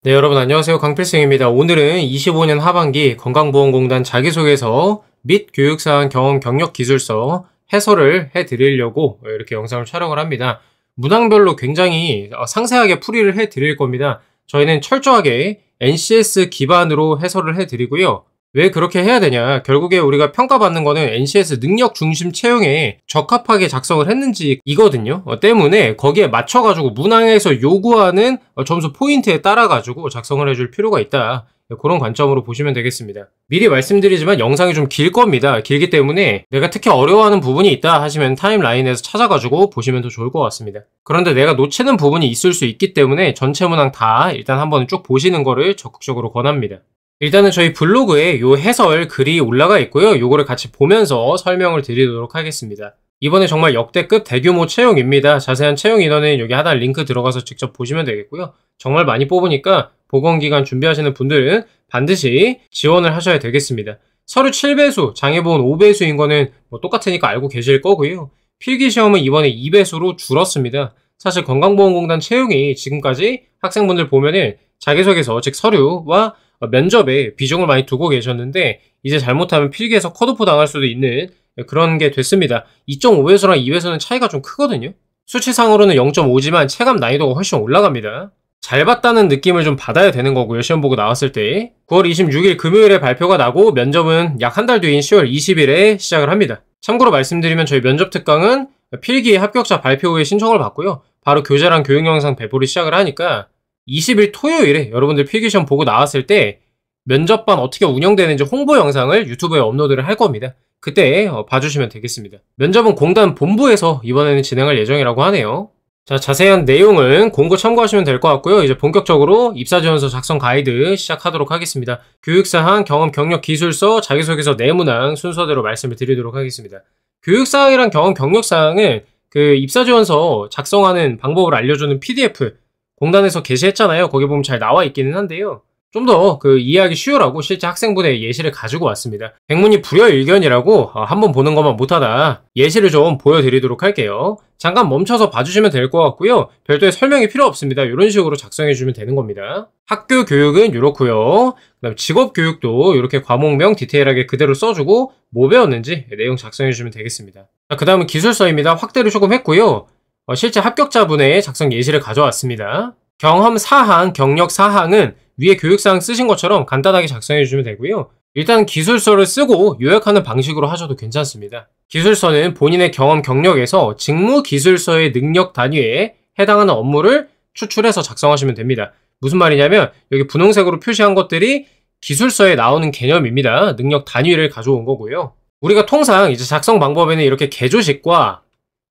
네, 여러분 안녕하세요. 강필승입니다. 오늘은 25년 하반기 건강보험공단 자기소개서 및 교육사항 경험 경력 기술서 해설을 해드리려고 이렇게 영상을 촬영을 합니다. 문항별로 굉장히 상세하게 풀이를 해드릴 겁니다. 저희는 철저하게 NCS 기반으로 해설을 해드리고요. 왜 그렇게 해야 되냐? 결국에 우리가 평가받는 거는 NCS 능력 중심 채용에 적합하게 작성을 했는지 이거든요. 때문에 거기에 맞춰가지고 문항에서 요구하는 점수 포인트에 따라가지고 작성을 해줄 필요가 있다. 그런 관점으로 보시면 되겠습니다. 미리 말씀드리지만 영상이 좀 길 겁니다. 길기 때문에 내가 특히 어려워하는 부분이 있다 하시면 타임라인에서 찾아가지고 보시면 더 좋을 것 같습니다. 그런데 내가 놓치는 부분이 있을 수 있기 때문에 전체 문항 다 일단 한번 쭉 보시는 거를 적극적으로 권합니다. 일단은 저희 블로그에 요 해설 글이 올라가 있고요. 요거를 같이 보면서 설명을 드리도록 하겠습니다. 이번에 정말 역대급 대규모 채용입니다. 자세한 채용 인원은 여기 하단 링크 들어가서 직접 보시면 되겠고요. 정말 많이 뽑으니까 보건기간 준비하시는 분들은 반드시 지원을 하셔야 되겠습니다. 서류 7배수, 장애보험 5배수인 거는 뭐 똑같으니까 알고 계실 거고요. 필기시험은 이번에 2배수로 줄었습니다. 사실 건강보험공단 채용이 지금까지 학생분들 보면은 자기소개서, 즉 서류와 면접에 비중을 많이 두고 계셨는데 이제 잘못하면 필기에서 컷오프 당할 수도 있는 그런 게 됐습니다. 2.5배수랑 2배수는 차이가 좀 크거든요. 수치상으로는 0.5지만 체감 난이도가 훨씬 올라갑니다. 잘 봤다는 느낌을 좀 받아야 되는 거고요. 시험 보고 나왔을 때 9월 26일 금요일에 발표가 나고 면접은 약 한 달 뒤인 10월 20일에 시작을 합니다. 참고로 말씀드리면 저희 면접 특강은 필기 합격자 발표 후에 신청을 받고요. 바로 교재랑 교육 영상 배포를 시작을 하니까 20일 토요일에 여러분들 필기시험 보고 나왔을 때 면접반 어떻게 운영되는지 홍보 영상을 유튜브에 업로드를 할 겁니다. 그때 봐주시면 되겠습니다. 면접은 공단 본부에서 이번에는 진행할 예정이라고 하네요. 자, 자세한 내용은 공고 참고하시면 될 것 같고요. 이제 본격적으로 입사지원서 작성 가이드 시작하도록 하겠습니다. 교육사항, 경험, 경력, 기술서, 자기소개서, 내문항 순서대로 말씀을 드리도록 하겠습니다. 교육사항이랑 경험, 경력사항은 그 입사지원서 작성하는 방법을 알려주는 PDF 공단에서 게시했잖아요. 거기 보면 잘 나와 있기는 한데요. 좀 더 그 이해하기 쉬우라고 실제 학생분의 예시를 가지고 왔습니다. 백문이 불여일견이라고 한번 보는 것만 못하다 예시를 좀 보여드리도록 할게요. 잠깐 멈춰서 봐주시면 될 것 같고요. 별도의 설명이 필요 없습니다. 이런 식으로 작성해주면 되는 겁니다. 학교 교육은 이렇고요. 그다음 직업 교육도 이렇게 과목명 디테일하게 그대로 써주고 뭐 배웠는지 내용 작성해주면 되겠습니다. 그 다음은 기술서입니다. 확대를 조금 했고요. 실제 합격자분의 작성 예시를 가져왔습니다. 경험 사항, 경력 사항은 위에 교육사항 쓰신 것처럼 간단하게 작성해 주시면 되고요. 일단 기술서를 쓰고 요약하는 방식으로 하셔도 괜찮습니다. 기술서는 본인의 경험, 경력에서 직무 기술서의 능력 단위에 해당하는 업무를 추출해서 작성하시면 됩니다. 무슨 말이냐면 여기 분홍색으로 표시한 것들이 기술서에 나오는 개념입니다. 능력 단위를 가져온 거고요. 우리가 통상 이제 작성 방법에는 이렇게 개조식과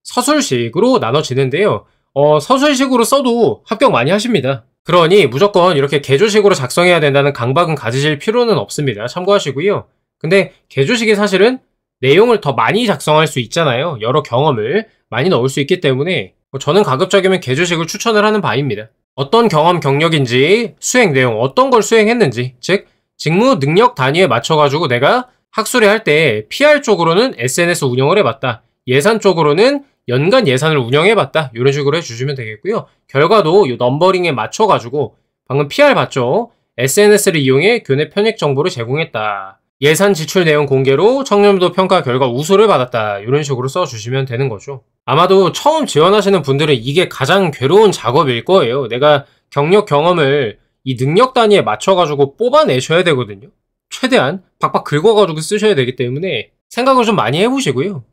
서술식으로 나눠지는데요. 서술식으로 써도 합격 많이 하십니다. 그러니 무조건 이렇게 개조식으로 작성해야 된다는 강박은 가지실 필요는 없습니다. 참고하시고요. 근데 개조식이 사실은 내용을 더 많이 작성할 수 있잖아요. 여러 경험을 많이 넣을 수 있기 때문에 저는 가급적이면 개조식을 추천을 하는 바입니다. 어떤 경험 경력인지 수행 내용, 어떤 걸 수행했는지, 즉 직무 능력 단위에 맞춰가지고 내가 학술회 할 때 PR 쪽으로는 SNS 운영을 해봤다. 예산 쪽으로는 연간 예산을 운영해봤다. 이런 식으로 해주시면 되겠고요. 결과도 이 넘버링에 맞춰가지고 방금 PR 봤죠? SNS를 이용해 교내 편익 정보를 제공했다. 예산 지출 내용 공개로 청렴도 평가 결과 우수를 받았다. 이런 식으로 써주시면 되는 거죠. 아마도 처음 지원하시는 분들은 이게 가장 괴로운 작업일 거예요. 내가 경력 경험을 이 능력 단위에 맞춰가지고 뽑아내셔야 되거든요. 최대한 박박 긁어가지고 쓰셔야 되기 때문에 생각을 좀 많이 해보시고요.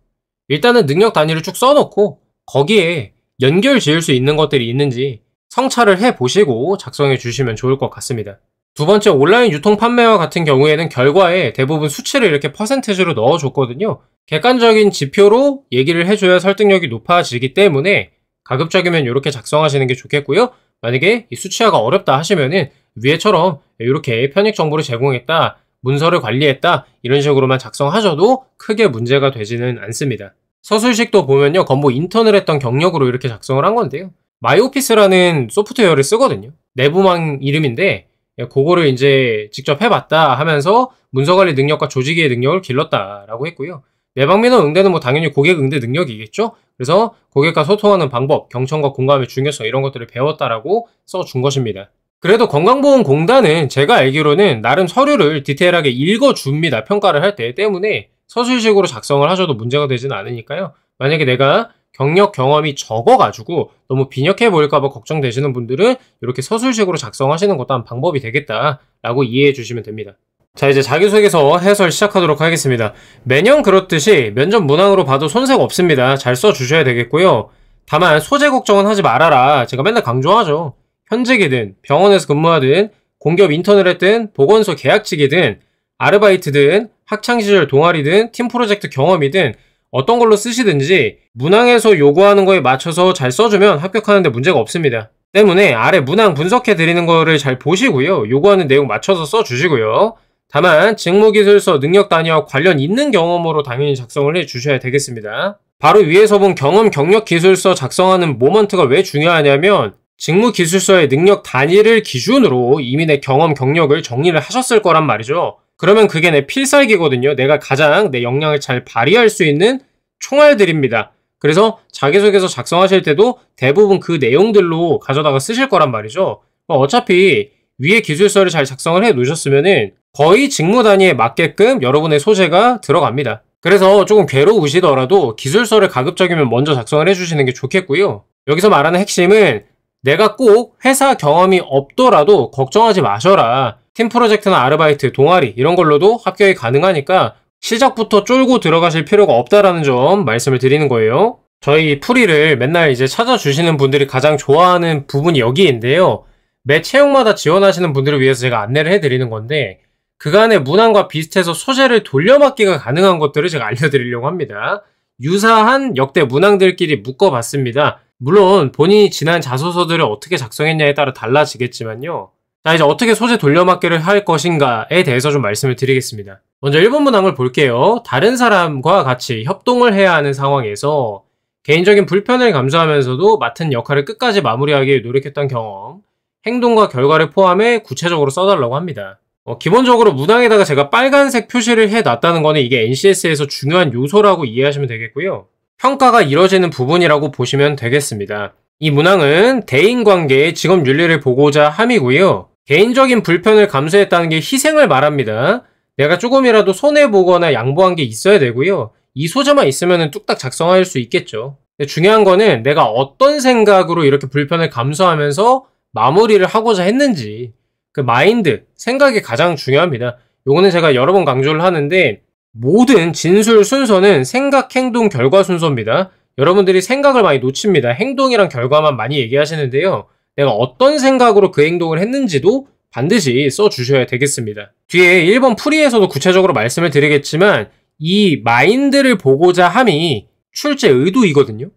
일단은 능력 단위를 쭉 써놓고 거기에 연결 지을 수 있는 것들이 있는지 성찰을 해보시고 작성해 주시면 좋을 것 같습니다. 두 번째, 온라인 유통 판매와 같은 경우에는 결과에 대부분 수치를 이렇게 퍼센테이지로 넣어줬거든요. 객관적인 지표로 얘기를 해줘야 설득력이 높아지기 때문에 가급적이면 이렇게 작성하시는 게 좋겠고요. 만약에 이 수치화가 어렵다 하시면은 위에처럼 이렇게 편익 정보를 제공했다, 문서를 관리했다 이런 식으로만 작성하셔도 크게 문제가 되지는 않습니다. 서술식도 보면요, 건보 인턴을 했던 경력으로 이렇게 작성을 한 건데요. 마이오피스라는 소프트웨어를 쓰거든요. 내부망 이름인데 그거를 이제 직접 해봤다 하면서 문서관리 능력과 조직의 능력을 길렀다라고 했고요. 내방민원 응대는 뭐 당연히 고객 응대 능력이겠죠. 그래서 고객과 소통하는 방법, 경청과 공감의 중요성 이런 것들을 배웠다라고 써준 것입니다. 그래도 건강보험공단은 제가 알기로는 나름 서류를 디테일하게 읽어줍니다. 평가를 할 때. 때문에 서술식으로 작성을 하셔도 문제가 되지는 않으니까요. 만약에 내가 경력 경험이 적어가지고 너무 빈약해 보일까봐 걱정되시는 분들은 이렇게 서술식으로 작성하시는 것도 한 방법이 되겠다라고 이해해 주시면 됩니다. 자, 이제 자기소개서 해설 시작하도록 하겠습니다. 매년 그렇듯이 면접 문항으로 봐도 손색 없습니다. 잘 써주셔야 되겠고요. 다만 소재 걱정은 하지 말아라. 제가 맨날 강조하죠. 현직이든 병원에서 근무하든 공기업 인턴을 했든 보건소 계약직이든 아르바이트든 학창시절 동아리든 팀 프로젝트 경험이든 어떤 걸로 쓰시든지 문항에서 요구하는 거에 맞춰서 잘 써주면 합격하는데 문제가 없습니다. 때문에 아래 문항 분석해 드리는 거를 잘 보시고요. 요구하는 내용 맞춰서 써주시고요. 다만 직무기술서 능력 단위와 관련 있는 경험으로 당연히 작성을 해주셔야 되겠습니다. 바로 위에서 본 경험 경력 기술서 작성하는 모먼트가 왜 중요하냐면 직무기술서의 능력 단위를 기준으로 이미 내 경험 경력을 정리를 하셨을 거란 말이죠. 그러면 그게 내 필살기거든요. 내가 가장 내 역량을 잘 발휘할 수 있는 총알들입니다. 그래서 자기소개서 작성하실 때도 대부분 그 내용들로 가져다가 쓰실 거란 말이죠. 어차피 위에 기술서를 잘 작성을 해 놓으셨으면은 거의 직무 단위에 맞게끔 여러분의 소재가 들어갑니다. 그래서 조금 괴로우시더라도 기술서를 가급적이면 먼저 작성을 해주시는 게 좋겠고요. 여기서 말하는 핵심은 내가 꼭 회사 경험이 없더라도 걱정하지 마셔라. 팀 프로젝트나 아르바이트, 동아리 이런 걸로도 합격이 가능하니까 시작부터 쫄고 들어가실 필요가 없다라는 점 말씀을 드리는 거예요. 저희 풀이를 맨날 이제 찾아주시는 분들이 가장 좋아하는 부분이 여기인데요. 매 채용마다 지원하시는 분들을 위해서 제가 안내를 해드리는 건데 그간의 문항과 비슷해서 소재를 돌려막기가 가능한 것들을 제가 알려드리려고 합니다. 유사한 역대 문항들끼리 묶어봤습니다. 물론 본인이 지난 자소서들을 어떻게 작성했냐에 따라 달라지겠지만요. 자, 이제 어떻게 소재 돌려막기를 할 것인가에 대해서 좀 말씀을 드리겠습니다. 먼저 1번 문항을 볼게요. 다른 사람과 같이 협동을 해야 하는 상황에서 개인적인 불편을 감수하면서도 맡은 역할을 끝까지 마무리하기 위해 노력했던 경험, 행동과 결과를 포함해 구체적으로 써달라고 합니다. 기본적으로 문항에다가 제가 빨간색 표시를 해놨다는 거는 이게 NCS에서 중요한 요소라고 이해하시면 되겠고요. 평가가 이뤄지는 부분이라고 보시면 되겠습니다. 이 문항은 대인관계의 직업윤리를 보고자 함이고요. 개인적인 불편을 감수했다는 게 희생을 말합니다. 내가 조금이라도 손해보거나 양보한 게 있어야 되고요. 이 소재만 있으면 뚝딱 작성할 수 있겠죠. 근데 중요한 거는 내가 어떤 생각으로 이렇게 불편을 감수하면서 마무리를 하고자 했는지 그 마인드, 생각이 가장 중요합니다. 요거는 제가 여러 번 강조를 하는데 모든 진술 순서는 생각, 행동, 결과 순서입니다. 여러분들이 생각을 많이 놓칩니다. 행동이랑 결과만 많이 얘기하시는데요. 내가 어떤 생각으로 그 행동을 했는지도 반드시 써주셔야 되겠습니다. 뒤에 1번 풀이에서도 구체적으로 말씀을 드리겠지만 이 마인드를 보고자 함이 출제 의도이거든요.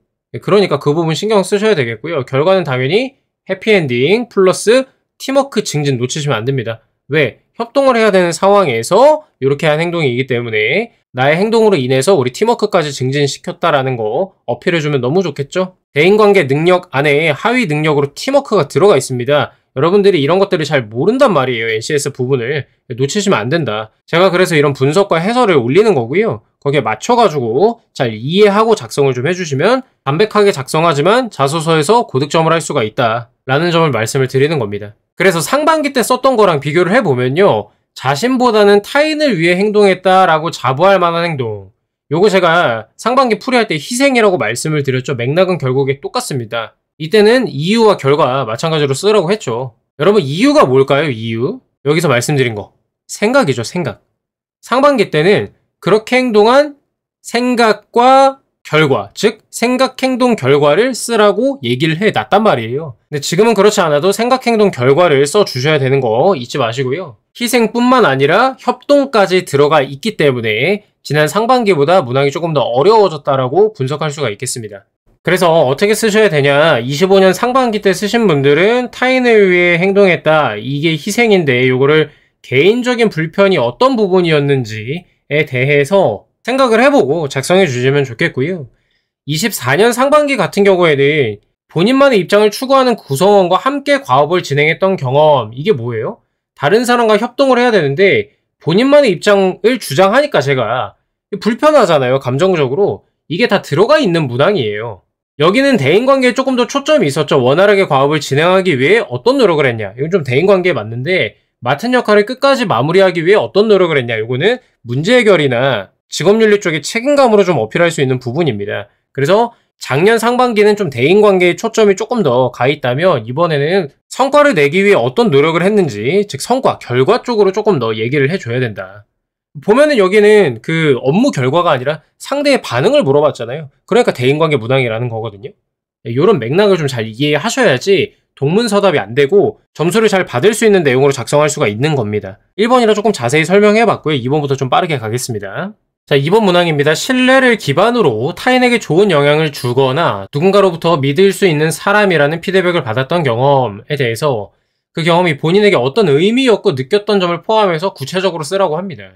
그러니까 그 부분 신경 쓰셔야 되겠고요. 결과는 당연히 해피엔딩 플러스 팀워크 증진 놓치시면 안 됩니다. 왜? 협동을 해야 되는 상황에서 이렇게 한 행동이기 때문에 나의 행동으로 인해서 우리 팀워크까지 증진시켰다라는 거 어필해주면 너무 좋겠죠? 대인관계 능력 안에 하위 능력으로 팀워크가 들어가 있습니다. 여러분들이 이런 것들을 잘 모른단 말이에요. NCS 부분을. 놓치시면 안 된다. 제가 그래서 이런 분석과 해설을 올리는 거고요. 거기에 맞춰가지고 잘 이해하고 작성을 좀 해주시면 담백하게 작성하지만 자소서에서 고득점을 할 수가 있다 라는 점을 말씀을 드리는 겁니다. 그래서 상반기 때 썼던 거랑 비교를 해보면요. 자신보다는 타인을 위해 행동했다라고 자부할 만한 행동. 요거 제가 상반기 풀이할 때 희생이라고 말씀을 드렸죠. 맥락은 결국에 똑같습니다. 이때는 이유와 결과 마찬가지로 쓰라고 했죠. 여러분 이유가 뭘까요? 이유? 여기서 말씀드린 거. 생각이죠. 생각. 상반기 때는 그렇게 행동한 생각과 결과, 즉 생각, 행동, 결과를 쓰라고 얘기를 해놨단 말이에요. 근데 지금은 그렇지 않아도 생각, 행동, 결과를 써주셔야 되는 거 잊지 마시고요. 희생뿐만 아니라 협동까지 들어가 있기 때문에 지난 상반기보다 문항이 조금 더 어려워졌다라고 분석할 수가 있겠습니다. 그래서 어떻게 쓰셔야 되냐, 25년 상반기 때 쓰신 분들은 타인을 위해 행동했다, 이게 희생인데 요거를 개인적인 불편이 어떤 부분이었는지에 대해서 생각을 해보고 작성해 주시면 좋겠고요. 24년 상반기 같은 경우에는 본인만의 입장을 추구하는 구성원과 함께 과업을 진행했던 경험, 이게 뭐예요? 다른 사람과 협동을 해야 되는데 본인만의 입장을 주장하니까 제가 불편하잖아요. 감정적으로. 이게 다 들어가 있는 문항이에요. 여기는 대인관계에 조금 더 초점이 있었죠. 원활하게 과업을 진행하기 위해 어떤 노력을 했냐. 이건 좀 대인관계에 맞는데 맡은 역할을 끝까지 마무리하기 위해 어떤 노력을 했냐. 이거는 문제 해결이나 직업윤리 쪽의 책임감으로 좀 어필할 수 있는 부분입니다. 그래서 작년 상반기는 좀 대인관계에 초점이 조금 더 가 있다면 이번에는 성과를 내기 위해 어떤 노력을 했는지, 즉 성과, 결과 쪽으로 조금 더 얘기를 해줘야 된다. 보면은 여기는 그 업무 결과가 아니라 상대의 반응을 물어봤잖아요. 그러니까 대인관계 문항이라는 거거든요. 이런 맥락을 좀 잘 이해하셔야지 동문서답이 안 되고 점수를 잘 받을 수 있는 내용으로 작성할 수가 있는 겁니다. 1번이라 조금 자세히 설명해봤고요. 2번부터 좀 빠르게 가겠습니다. 자, 2번 문항입니다. 신뢰를 기반으로 타인에게 좋은 영향을 주거나 누군가로부터 믿을 수 있는 사람이라는 피드백을 받았던 경험에 대해서 그 경험이 본인에게 어떤 의미였고 느꼈던 점을 포함해서 구체적으로 쓰라고 합니다.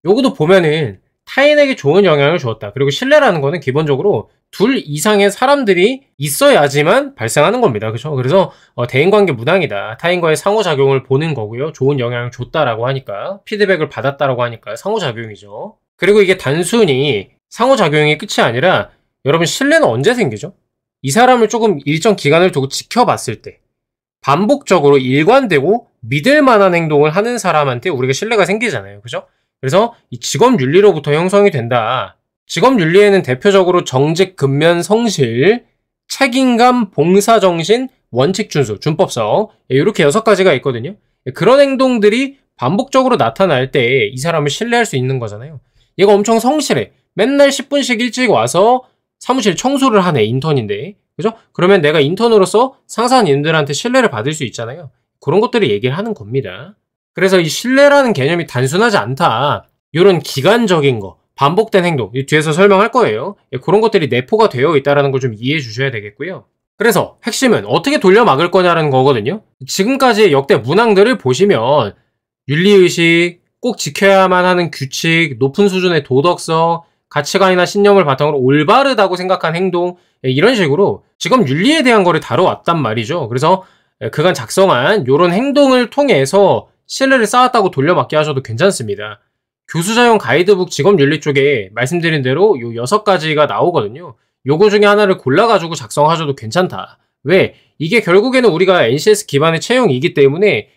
요것도 보면은 타인에게 좋은 영향을 주었다. 그리고 신뢰라는 거는 기본적으로 둘 이상의 사람들이 있어야지만 발생하는 겁니다. 그렇죠? 그래서 대인관계 문항이다. 타인과의 상호작용을 보는 거고요. 좋은 영향을 줬다라고 하니까, 피드백을 받았다라고 하니까 상호작용이죠. 그리고 이게 단순히 상호작용이 끝이 아니라 여러분 신뢰는 언제 생기죠? 이 사람을 조금 일정 기간을 두고 지켜봤을 때 반복적으로 일관되고 믿을 만한 행동을 하는 사람한테 우리가 신뢰가 생기잖아요. 그죠? 그래서 이 직업윤리로부터 형성이 된다. 직업윤리에는 대표적으로 정직, 근면, 성실, 책임감, 봉사정신, 원칙준수, 준법성 이렇게 6가지가 있거든요. 그런 행동들이 반복적으로 나타날 때 이 사람을 신뢰할 수 있는 거잖아요. 얘가 엄청 성실해. 맨날 10분씩 일찍 와서 사무실 청소를 하네, 인턴인데. 그죠? 그러면 내가 인턴으로서 상사님들한테 신뢰를 받을 수 있잖아요. 그런 것들을 얘기를 하는 겁니다. 그래서 이 신뢰라는 개념이 단순하지 않다. 이런 기간적인 거, 반복된 행동, 이 뒤에서 설명할 거예요. 그런 것들이 내포가 되어 있다는 걸 좀 이해해 주셔야 되겠고요. 그래서 핵심은 어떻게 돌려막을 거냐는 거거든요. 지금까지의 역대 문항들을 보시면 윤리의식, 꼭 지켜야만 하는 규칙, 높은 수준의 도덕성, 가치관이나 신념을 바탕으로 올바르다고 생각한 행동, 이런 식으로 직업 윤리에 대한 거를 다뤄왔단 말이죠. 그래서 그간 작성한 이런 행동을 통해서 신뢰를 쌓았다고 돌려막기 하셔도 괜찮습니다. 교수자용 가이드북 직업윤리 쪽에 말씀드린 대로 요 6가지가 나오거든요. 요거 중에 하나를 골라가지고 작성하셔도 괜찮다. 왜? 이게 결국에는 우리가 NCS 기반의 채용이기 때문에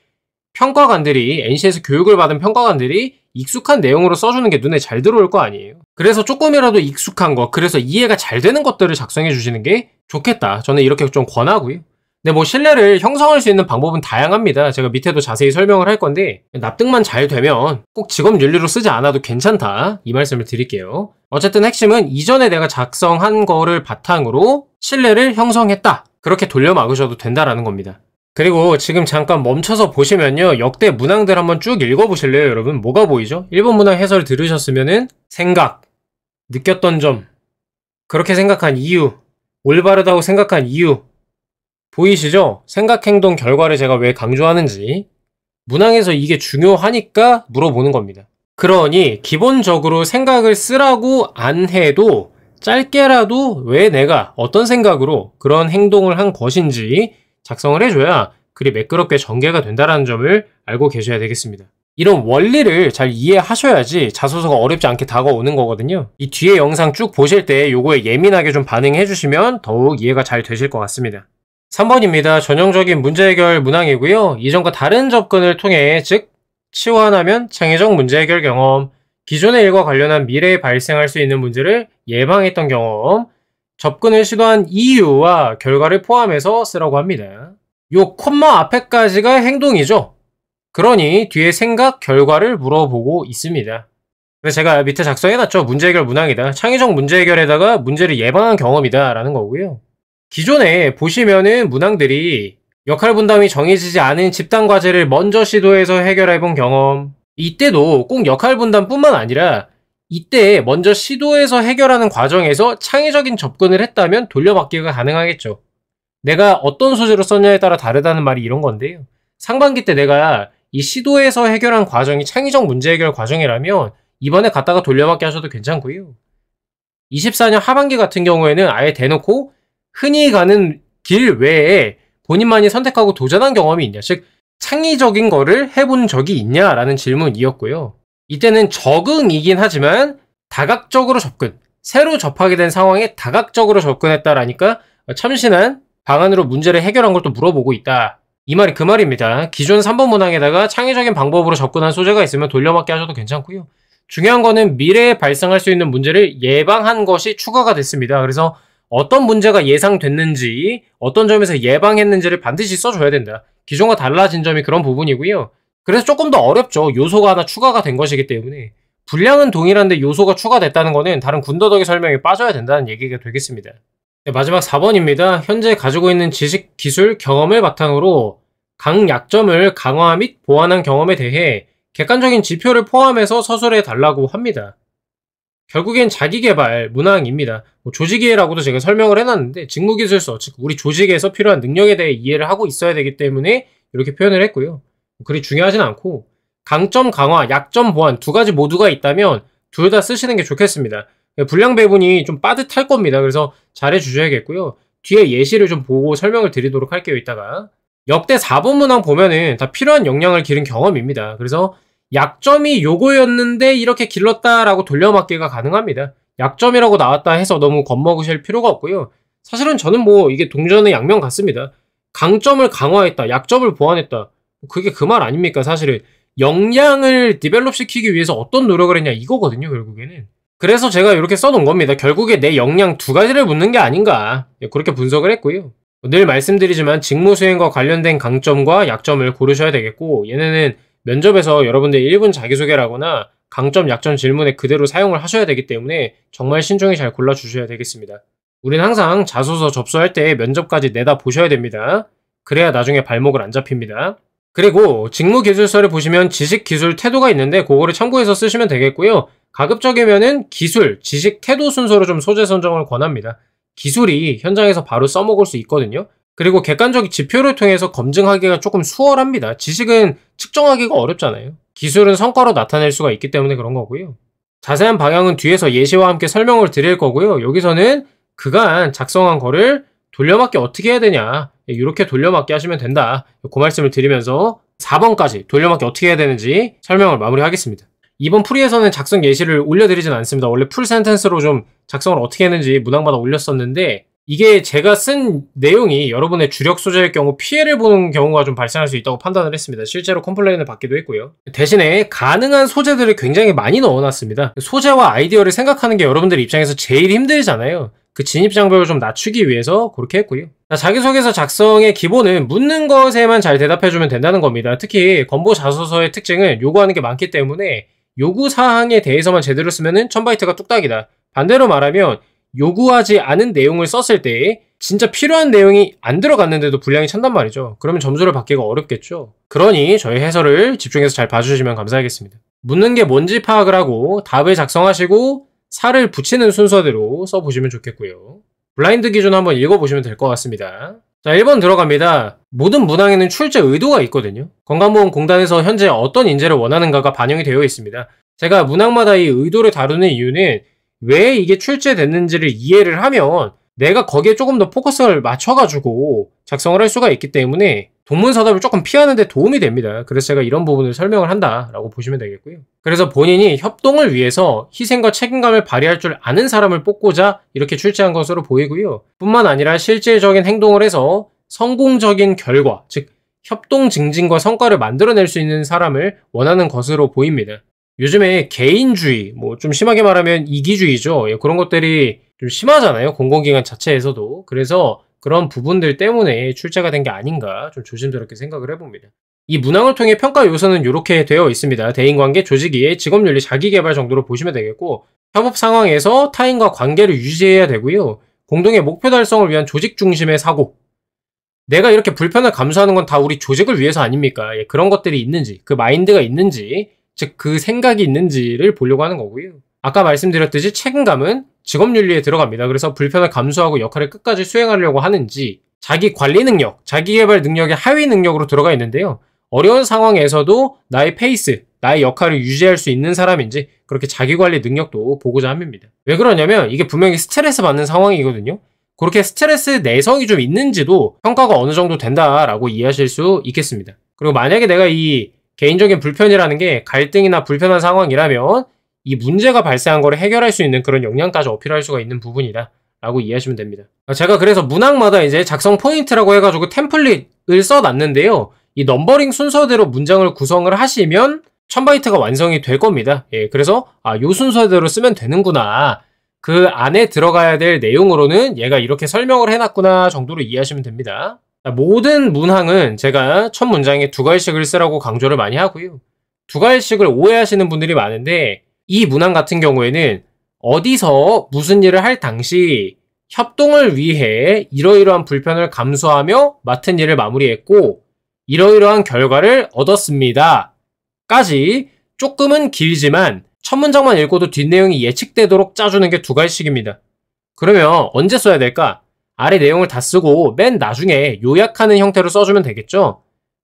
평가관들이, NCS 교육을 받은 평가관들이 익숙한 내용으로 써주는 게 눈에 잘 들어올 거 아니에요. 그래서 조금이라도 익숙한 거, 그래서 이해가 잘 되는 것들을 작성해 주시는 게 좋겠다. 저는 이렇게 좀 권하고요. 근데 뭐 신뢰를 형성할 수 있는 방법은 다양합니다. 제가 밑에도 자세히 설명을 할 건데 납득만 잘 되면 꼭 직업윤리로 쓰지 않아도 괜찮다. 이 말씀을 드릴게요. 어쨌든 핵심은 이전에 내가 작성한 거를 바탕으로 신뢰를 형성했다. 그렇게 돌려막으셔도 된다라는 겁니다. 그리고 지금 잠깐 멈춰서 보시면요. 역대 문항들 한번 쭉 읽어보실래요, 여러분? 뭐가 보이죠? 1번 문항 해설 들으셨으면은 생각, 느꼈던 점, 그렇게 생각한 이유, 올바르다고 생각한 이유, 보이시죠? 생각, 행동, 결과를 제가 왜 강조하는지. 문항에서 이게 중요하니까 물어보는 겁니다. 그러니 기본적으로 생각을 쓰라고 안 해도 짧게라도 왜 내가 어떤 생각으로 그런 행동을 한 것인지 작성을 해줘야 글이 매끄럽게 전개가 된다는 점을 알고 계셔야 되겠습니다. 이런 원리를 잘 이해하셔야지 자소서가 어렵지 않게 다가오는 거거든요. 이 뒤에 영상 쭉 보실 때 요거에 예민하게 좀 반응해 주시면 더욱 이해가 잘 되실 것 같습니다. 3번입니다. 전형적인 문제 해결 문항이고요. 이전과 다른 접근을 통해, 즉 치환하면 창의적 문제 해결 경험, 기존의 일과 관련한 미래에 발생할 수 있는 문제를 예방했던 경험, 접근을 시도한 이유와 결과를 포함해서 쓰라고 합니다. 요 콤마 앞에까지가 행동이죠. 그러니 뒤에 생각, 결과를 물어보고 있습니다. 그래서 제가 밑에 작성해놨죠. 문제 해결 문항이다. 창의적 문제 해결에다가 문제를 예방한 경험이다 라는 거고요. 기존에 보시면은 문항들이 역할 분담이 정해지지 않은 집단 과제를 먼저 시도해서 해결해본 경험, 이때도 꼭 역할 분담뿐만 아니라 이때 먼저 시도해서 해결하는 과정에서 창의적인 접근을 했다면 돌려받기가 가능하겠죠. 내가 어떤 소재로 썼냐에 따라 다르다는 말이 이런 건데요. 상반기 때 내가 이 시도해서 해결한 과정이 창의적 문제 해결 과정이라면 이번에 갖다가 돌려받기 하셔도 괜찮고요. 24년 하반기 같은 경우에는 아예 대놓고 흔히 가는 길 외에 본인만이 선택하고 도전한 경험이 있냐, 즉 창의적인 거를 해본 적이 있냐라는 질문이었고요. 이때는 적응이긴 하지만 다각적으로 접근, 새로 접하게 된 상황에 다각적으로 접근했다라니까 참신한 방안으로 문제를 해결한 걸 또 물어보고 있다. 이 말이 그 말입니다. 기존 3번 문항에다가 창의적인 방법으로 접근한 소재가 있으면 돌려막기 하셔도 괜찮고요. 중요한 거는 미래에 발생할 수 있는 문제를 예방한 것이 추가가 됐습니다. 그래서 어떤 문제가 예상됐는지, 어떤 점에서 예방했는지를 반드시 써줘야 된다. 기존과 달라진 점이 그런 부분이고요. 그래서 조금 더 어렵죠. 요소가 하나 추가가 된 것이기 때문에. 분량은 동일한데 요소가 추가됐다는 거는 다른 군더더기 설명이 빠져야 된다는 얘기가 되겠습니다. 네, 마지막 4번입니다. 현재 가지고 있는 지식, 기술, 경험을 바탕으로 각 약점을 강화 및 보완한 경험에 대해 객관적인 지표를 포함해서 서술해 달라고 합니다. 결국엔 자기개발 문항입니다. 조직이해라고도 제가 설명을 해놨는데 직무기술서, 즉 우리 조직에서 필요한 능력에 대해 이해를 하고 있어야 되기 때문에 이렇게 표현을 했고요. 그리 중요하진 않고 강점 강화, 약점 보완 두 가지 모두가 있다면 둘 다 쓰시는 게 좋겠습니다. 분량 배분이 좀 빠듯할 겁니다. 그래서 잘해 주셔야겠고요. 뒤에 예시를 좀 보고 설명을 드리도록 할게요. 이따가. 역대 4번 문항 보면은 다 필요한 역량을 기른 경험입니다. 그래서 약점이 요거였는데 이렇게 길렀다라고 돌려막기가 가능합니다. 약점이라고 나왔다 해서 너무 겁먹으실 필요가 없고요. 사실은 저는 뭐 이게 동전의 양면 같습니다. 강점을 강화했다, 약점을 보완했다. 그게 그 말 아닙니까? 사실은 역량을 디벨롭 시키기 위해서 어떤 노력을 했냐 이거거든요, 결국에는. 그래서 제가 이렇게 써놓은 겁니다. 결국에 내 역량 두 가지를 묻는 게 아닌가, 그렇게 분석을 했고요. 늘 말씀드리지만 직무 수행과 관련된 강점과 약점을 고르셔야 되겠고, 얘네는 면접에서 여러분들 1분 자기소개라거나 강점, 약점 질문에 그대로 사용을 하셔야 되기 때문에 정말 신중히 잘 골라주셔야 되겠습니다. 우린 항상 자소서 접수할 때 면접까지 내다 보셔야 됩니다. 그래야 나중에 발목을 안 잡힙니다. 그리고 직무기술서를 보시면 지식, 기술, 태도가 있는데 그거를 참고해서 쓰시면 되겠고요. 가급적이면은 기술, 지식, 태도 순서로 좀 소재 선정을 권합니다. 기술이 현장에서 바로 써먹을 수 있거든요. 그리고 객관적 지표를 통해서 검증하기가 조금 수월합니다. 지식은 측정하기가 어렵잖아요. 기술은 성과로 나타낼 수가 있기 때문에 그런 거고요. 자세한 방향은 뒤에서 예시와 함께 설명을 드릴 거고요. 여기서는 그간 작성한 거를 돌려막기 어떻게 해야 되냐, 이렇게 돌려막기 하시면 된다, 그 말씀을 드리면서 4번까지 돌려막기 어떻게 해야 되는지 설명을 마무리하겠습니다. 이번 풀이에서는 작성 예시를 올려드리진 않습니다. 원래 풀 센텐스로 좀 작성을 어떻게 했는지 문항마다 올렸었는데 이게 제가 쓴 내용이 여러분의 주력 소재일 경우 피해를 보는 경우가 좀 발생할 수 있다고 판단을 했습니다. 실제로 컴플레인을 받기도 했고요. 대신에 가능한 소재들을 굉장히 많이 넣어놨습니다. 소재와 아이디어를 생각하는 게 여러분들 입장에서 제일 힘들잖아요. 그 진입장벽을 좀 낮추기 위해서 그렇게 했고요. 자기소개서 작성의 기본은 묻는 것에만 잘 대답해주면 된다는 겁니다. 특히 건보 자소서의 특징은 요구하는 게 많기 때문에 요구사항에 대해서만 제대로 쓰면은 1000바이트가 뚝딱이다. 반대로 말하면 요구하지 않은 내용을 썼을 때 진짜 필요한 내용이 안 들어갔는데도 분량이 찬단 말이죠. 그러면 점수를 받기가 어렵겠죠. 그러니 저희 해설을 집중해서 잘 봐주시면 감사하겠습니다. 묻는 게 뭔지 파악을 하고 답을 작성하시고 살을 붙이는 순서대로 써보시면 좋겠고요. 블라인드 기준 한번 읽어보시면 될 것 같습니다. 자, 1번 들어갑니다. 모든 문항에는 출제 의도가 있거든요. 건강보험공단에서 현재 어떤 인재를 원하는가가 반영이 되어 있습니다. 제가 문항마다 이 의도를 다루는 이유는 왜 이게 출제됐는지를 이해를 하면 내가 거기에 조금 더 포커스를 맞춰가지고 작성을 할 수가 있기 때문에 동문서답을 조금 피하는 데 도움이 됩니다. 그래서 제가 이런 부분을 설명을 한다라고 보시면 되겠고요. 그래서 본인이 협동을 위해서 희생과 책임감을 발휘할 줄 아는 사람을 뽑고자 이렇게 출제한 것으로 보이고요. 뿐만 아니라 실질적인 행동을 해서 성공적인 결과, 즉 협동 증진과 성과를 만들어낼 수 있는 사람을 원하는 것으로 보입니다. 요즘에 개인주의, 뭐 좀 심하게 말하면 이기주의죠. 그런 것들이 좀 심하잖아요. 공공기관 자체에서도. 그래서 그런 부분들 때문에 출제가 된 게 아닌가 좀 조심스럽게 생각을 해봅니다. 이 문항을 통해 평가 요소는 이렇게 되어 있습니다. 대인관계, 조직이해, 직업윤리, 자기개발 정도로 보시면 되겠고, 협업 상황에서 타인과 관계를 유지해야 되고요. 공동의 목표 달성을 위한 조직 중심의 사고. 내가 이렇게 불편을 감수하는 건 다 우리 조직을 위해서 아닙니까? 그런 것들이 있는지, 그 마인드가 있는지, 즉 그 생각이 있는지를 보려고 하는 거고요. 아까 말씀드렸듯이 책임감은 직업윤리에 들어갑니다. 그래서 불편을 감수하고 역할을 끝까지 수행하려고 하는지, 자기 관리 능력, 자기 개발 능력의 하위 능력으로 들어가 있는데요. 어려운 상황에서도 나의 페이스, 나의 역할을 유지할 수 있는 사람인지 그렇게 자기 관리 능력도 보고자 합니다. 왜 그러냐면 이게 분명히 스트레스 받는 상황이거든요. 그렇게 스트레스 내성이 좀 있는지도 평가가 어느 정도 된다라고 이해하실 수 있겠습니다. 그리고 만약에 내가 이 개인적인 불편이라는 게 갈등이나 불편한 상황이라면 이 문제가 발생한 거를 해결할 수 있는 그런 역량까지 어필할 수가 있는 부분이다 라고 이해하시면 됩니다. 제가 그래서 문항마다 이제 작성 포인트라고 해가지고 템플릿을 써놨는데요. 이 넘버링 순서대로 문장을 구성을 하시면 1000바이트가 완성이 될 겁니다. 예, 그래서 요 순서대로 쓰면 되는구나. 그 안에 들어가야 될 내용으로는 얘가 이렇게 설명을 해놨구나 정도로 이해하시면 됩니다. 모든 문항은 제가 첫 문장에 두 갈씩을 쓰라고 강조를 많이 하고요. 두 갈씩을 오해하시는 분들이 많은데 이 문항 같은 경우에는 어디서 무슨 일을 할 당시 협동을 위해 이러이러한 불편을 감수하며 맡은 일을 마무리했고 이러이러한 결과를 얻었습니다. 까지 조금은 길지만 첫 문장만 읽고도 뒷내용이 예측되도록 짜주는 게 두 갈씩입니다. 그러면 언제 써야 될까? 아래 내용을 다 쓰고 맨 나중에 요약하는 형태로 써주면 되겠죠?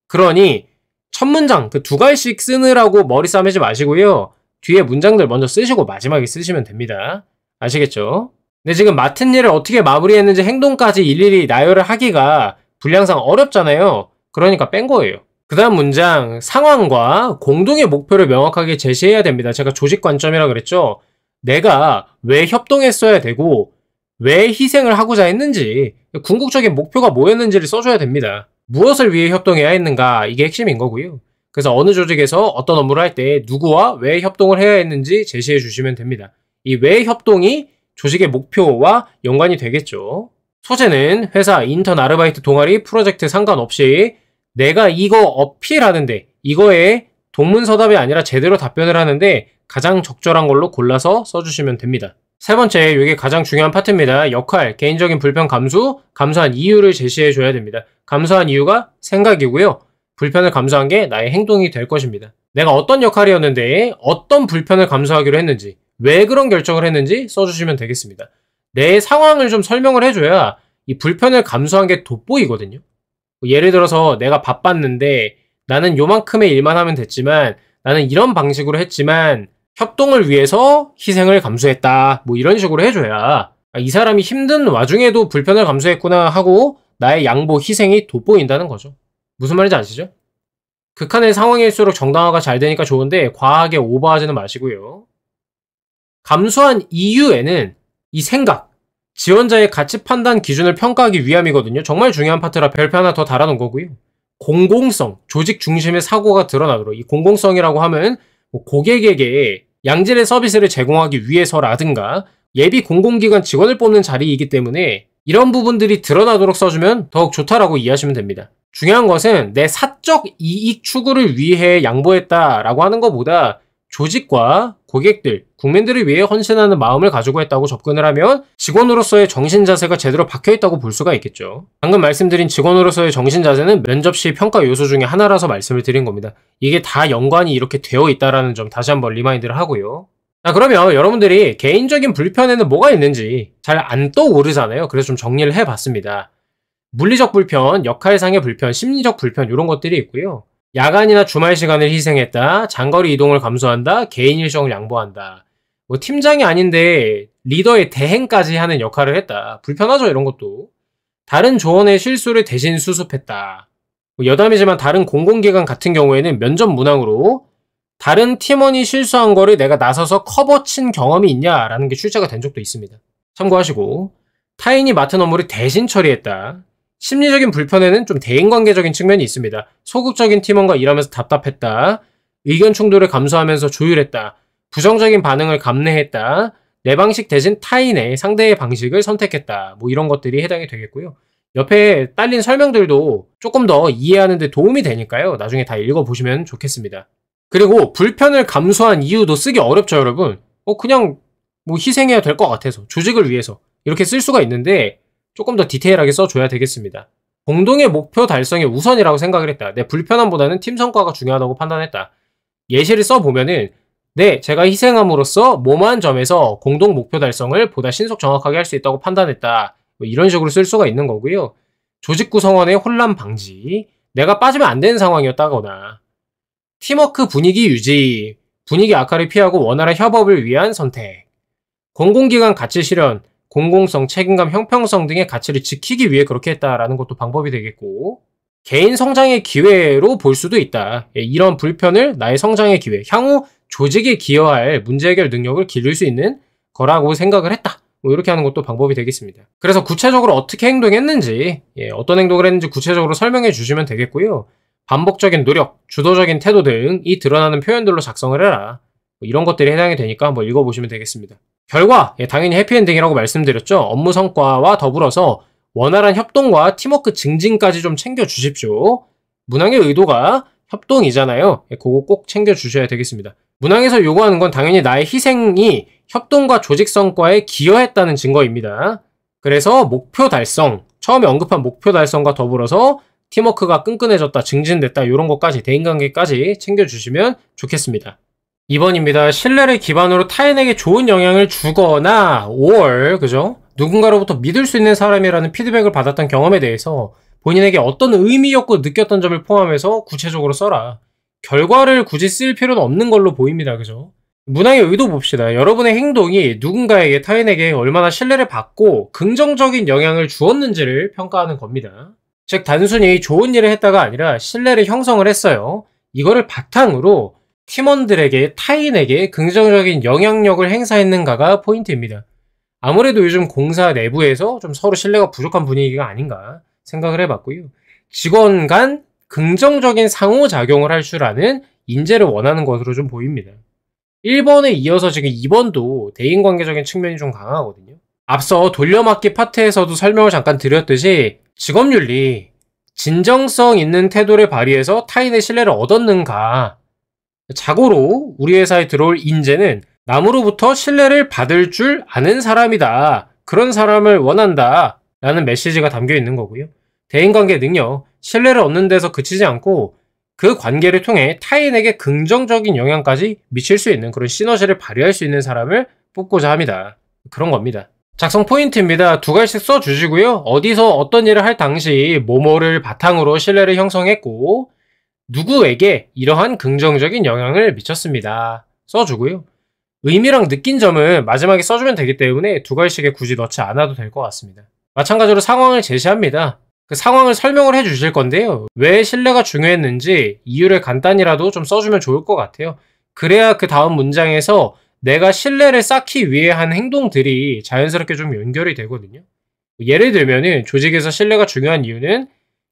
그러니 첫 문장 그 두 갈씩 쓰느라고 머리 싸매지 마시고요. 뒤에 문장들 먼저 쓰시고 마지막에 쓰시면 됩니다. 아시겠죠? 근데 지금 맡은 일을 어떻게 마무리했는지 행동까지 일일이 나열을 하기가 분량상 어렵잖아요. 그러니까 뺀 거예요. 그 다음 문장, 상황과 공동의 목표를 명확하게 제시해야 됩니다. 제가 조직 관점이라 그랬죠? 내가 왜 협동했어야 되고 왜 희생을 하고자 했는지, 궁극적인 목표가 뭐였는지를 써줘야 됩니다. 무엇을 위해 협동해야 했는가, 이게 핵심인 거고요. 그래서 어느 조직에서 어떤 업무를 할 때 누구와 왜 협동을 해야 했는지 제시해 주시면 됩니다. 이 왜 협동이 조직의 목표와 연관이 되겠죠. 소재는 회사, 인턴, 아르바이트, 동아리, 프로젝트 상관없이 내가 이거 어필하는데 이거에 동문서답이 아니라 제대로 답변을 하는데 가장 적절한 걸로 골라서 써주시면 됩니다. 세 번째, 이게 가장 중요한 파트입니다. 역할, 개인적인 불편 감수, 감수한 이유를 제시해줘야 됩니다. 감수한 이유가 생각이고요. 불편을 감수한 게 나의 행동이 될 것입니다. 내가 어떤 역할이었는데 어떤 불편을 감수하기로 했는지, 왜 그런 결정을 했는지 써주시면 되겠습니다. 내 상황을 좀 설명을 해줘야 이 불편을 감수한 게 돋보이거든요. 예를 들어서 내가 바빴는데 나는 요만큼의 일만 하면 됐지만 나는 이런 방식으로 했지만 협동을 위해서 희생을 감수했다. 뭐 이런 식으로 해줘야 이 사람이 힘든 와중에도 불편을 감수했구나 하고 나의 양보, 희생이 돋보인다는 거죠. 무슨 말인지 아시죠? 극한의 상황일수록 정당화가 잘 되니까 좋은데 과하게 오버하지는 마시고요. 감수한 이유에는 이 생각, 지원자의 가치 판단 기준을 평가하기 위함이거든요. 정말 중요한 파트라 별표 하나 더 달아놓은 거고요. 공공성, 조직 중심의 사고가 드러나도록, 이 공공성이라고 하면 고객에게 양질의 서비스를 제공하기 위해서라든가 예비 공공기관 직원을 뽑는 자리이기 때문에 이런 부분들이 드러나도록 써주면 더욱 좋다라고 이해하시면 됩니다. 중요한 것은 내 사적 이익 추구를 위해 양보했다라고 하는 것보다 조직과 고객들, 국민들을 위해 헌신하는 마음을 가지고 했다고 접근을 하면 직원으로서의 정신 자세가 제대로 박혀있다고 볼 수가 있겠죠. 방금 말씀드린 직원으로서의 정신 자세는 면접 시 평가 요소 중에 하나라서 말씀을 드린 겁니다. 이게 다 연관이 이렇게 되어 있다는 점 다시 한번 리마인드를 하고요. 자, 그러면 여러분들이 개인적인 불편에는 뭐가 있는지 잘 안 떠오르잖아요. 그래서 좀 정리를 해봤습니다. 물리적 불편, 역할상의 불편, 심리적 불편 이런 것들이 있고요. 야간이나 주말 시간을 희생했다, 장거리 이동을 감수한다, 개인 일정을 양보한다. 뭐 팀장이 아닌데 리더의 대행까지 하는 역할을 했다. 불편하죠, 이런 것도. 다른 조원의 실수를 대신 수습했다. 뭐 여담이지만 다른 공공기관 같은 경우에는 면접 문항으로 다른 팀원이 실수한 거를 내가 나서서 커버 친 경험이 있냐라는 게 출제가 된 적도 있습니다. 참고하시고, 타인이 맡은 업무를 대신 처리했다. 심리적인 불편에는 좀 대인관계적인 측면이 있습니다. 소극적인 팀원과 일하면서 답답했다. 의견 충돌을 감수하면서 조율했다. 부정적인 반응을 감내했다. 내 방식 대신 타인의 상대의 방식을 선택했다. 뭐 이런 것들이 해당이 되겠고요. 옆에 딸린 설명들도 조금 더 이해하는 데 도움이 되니까요. 나중에 다 읽어보시면 좋겠습니다. 그리고 불편을 감수한 이유도 쓰기 어렵죠, 여러분. 그냥 뭐 희생해야 될 것 같아서, 조직을 위해서 이렇게 쓸 수가 있는데 조금 더 디테일하게 써줘야 되겠습니다. 공동의 목표 달성이 우선이라고 생각을 했다. 내 불편함보다는 팀 성과가 중요하다고 판단했다. 예시를 써보면은 제가 희생함으로써 뭐뭐한 점에서 공동 목표 달성을 보다 신속 정확하게 할 수 있다고 판단했다. 뭐 이런 식으로 쓸 수가 있는 거고요. 조직 구성원의 혼란 방지, 내가 빠지면 안 되는 상황이었다거나, 팀워크 분위기 유지, 분위기 악화를 피하고 원활한 협업을 위한 선택, 공공기관 가치 실현, 공공성, 책임감, 형평성 등의 가치를 지키기 위해 그렇게 했다라는 것도 방법이 되겠고, 개인 성장의 기회로 볼 수도 있다. 이런 불편을 나의 성장의 기회, 향후 조직에 기여할 문제 해결 능력을 기를 수 있는 거라고 생각을 했다. 뭐 이렇게 하는 것도 방법이 되겠습니다. 그래서 구체적으로 어떻게 행동했는지, 어떤 행동을 했는지 구체적으로 설명해 주시면 되겠고요. 반복적인 노력, 주도적인 태도 등이 드러나는 표현들로 작성을 해라. 뭐 이런 것들이 해당이 되니까 한번 읽어보시면 되겠습니다. 결과, 당연히 해피엔딩이라고 말씀드렸죠. 업무 성과와 더불어서 원활한 협동과 팀워크 증진까지 좀 챙겨주십시오. 문항의 의도가 협동이잖아요. 그거 꼭 챙겨주셔야 되겠습니다. 문항에서 요구하는 건 당연히 나의 희생이 협동과 조직 성과에 기여했다는 증거입니다. 그래서 목표 달성, 처음에 언급한 목표 달성과 더불어서 팀워크가 끈끈해졌다, 증진됐다 이런 것까지, 대인관계까지 챙겨주시면 좋겠습니다. 2번입니다. 신뢰를 기반으로 타인에게 좋은 영향을 주거나 or 그죠? 누군가로부터 믿을 수 있는 사람이라는 피드백을 받았던 경험에 대해서 본인에게 어떤 의미였고 느꼈던 점을 포함해서 구체적으로 써라. 결과를 굳이 쓸 필요는 없는 걸로 보입니다. 그죠? 문항의 의도 봅시다. 여러분의 행동이 누군가에게, 타인에게 얼마나 신뢰를 받고 긍정적인 영향을 주었는지를 평가하는 겁니다. 즉 단순히 좋은 일을 했다가 아니라 신뢰를 형성을 했어요. 이거를 바탕으로 팀원들에게, 타인에게 긍정적인 영향력을 행사했는가가 포인트입니다. 아무래도 요즘 공사 내부에서 좀 서로 신뢰가 부족한 분위기가 아닌가 생각을 해봤고요. 직원 간 긍정적인 상호작용을 할 줄 아는 인재를 원하는 것으로 좀 보입니다. 1번에 이어서 지금 2번도 대인관계적인 측면이 좀 강하거든요. 앞서 돌려막기 파트에서도 설명을 잠깐 드렸듯이 직업윤리, 진정성 있는 태도를 발휘해서 타인의 신뢰를 얻었는가. 자고로 우리 회사에 들어올 인재는 남으로부터 신뢰를 받을 줄 아는 사람이다. 그런 사람을 원한다. 라는 메시지가 담겨 있는 거고요. 대인관계 능력, 신뢰를 얻는 데서 그치지 않고 그 관계를 통해 타인에게 긍정적인 영향까지 미칠 수 있는 그런 시너지를 발휘할 수 있는 사람을 뽑고자 합니다. 그런 겁니다. 작성 포인트입니다. 2가지씩 써주시고요. 어디서 어떤 일을 할 당시 뭐뭐를 바탕으로 신뢰를 형성했고 누구에게 이러한 긍정적인 영향을 미쳤습니다. 써주고요. 의미랑 느낀 점은 마지막에 써주면 되기 때문에 2가지씩에 굳이 넣지 않아도 될 것 같습니다. 마찬가지로 상황을 제시합니다. 그 상황을 설명을 해주실 건데요. 왜 신뢰가 중요했는지 이유를 간단히라도 좀 써주면 좋을 것 같아요. 그래야 그 다음 문장에서 내가 신뢰를 쌓기 위해 한 행동들이 자연스럽게 좀 연결이 되거든요. 예를 들면은 조직에서 신뢰가 중요한 이유는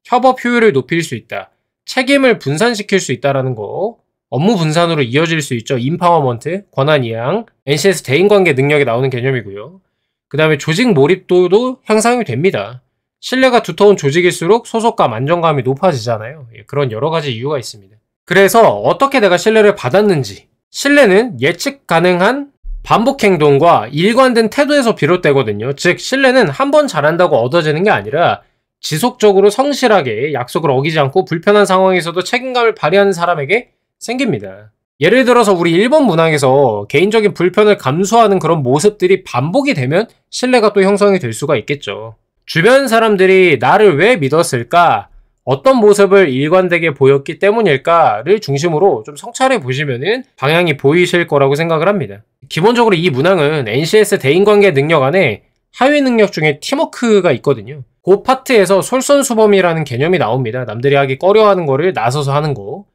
협업 효율을 높일 수 있다. 책임을 분산시킬 수 있다라는 거. 업무 분산으로 이어질 수 있죠. 임파워먼트, 권한 이양, NCS 대인관계 능력이 나오는 개념이고요. 그 다음에 조직 몰입도도 향상이 됩니다. 신뢰가 두터운 조직일수록 소속감, 안정감이 높아지잖아요. 그런 여러 가지 이유가 있습니다. 그래서 어떻게 내가 신뢰를 받았는지, 신뢰는 예측 가능한 반복 행동과 일관된 태도에서 비롯되거든요. 즉 신뢰는 한 번 잘한다고 얻어지는 게 아니라 지속적으로 성실하게 약속을 어기지 않고 불편한 상황에서도 책임감을 발휘하는 사람에게 생깁니다. 예를 들어서 우리 1번 문항에서 개인적인 불편을 감수하는 그런 모습들이 반복이 되면 신뢰가 또 형성이 될 수가 있겠죠. 주변 사람들이 나를 왜 믿었을까? 어떤 모습을 일관되게 보였기 때문일까를 중심으로 좀 성찰해 보시면은 방향이 보이실 거라고 생각을 합니다. 기본적으로 이 문항은 NCS 대인관계 능력 안에 하위 능력 중에 팀워크가 있거든요. 그 파트에서 솔선수범이라는 개념이 나옵니다. 남들이 하기 꺼려하는 거를 나서서 하는 거.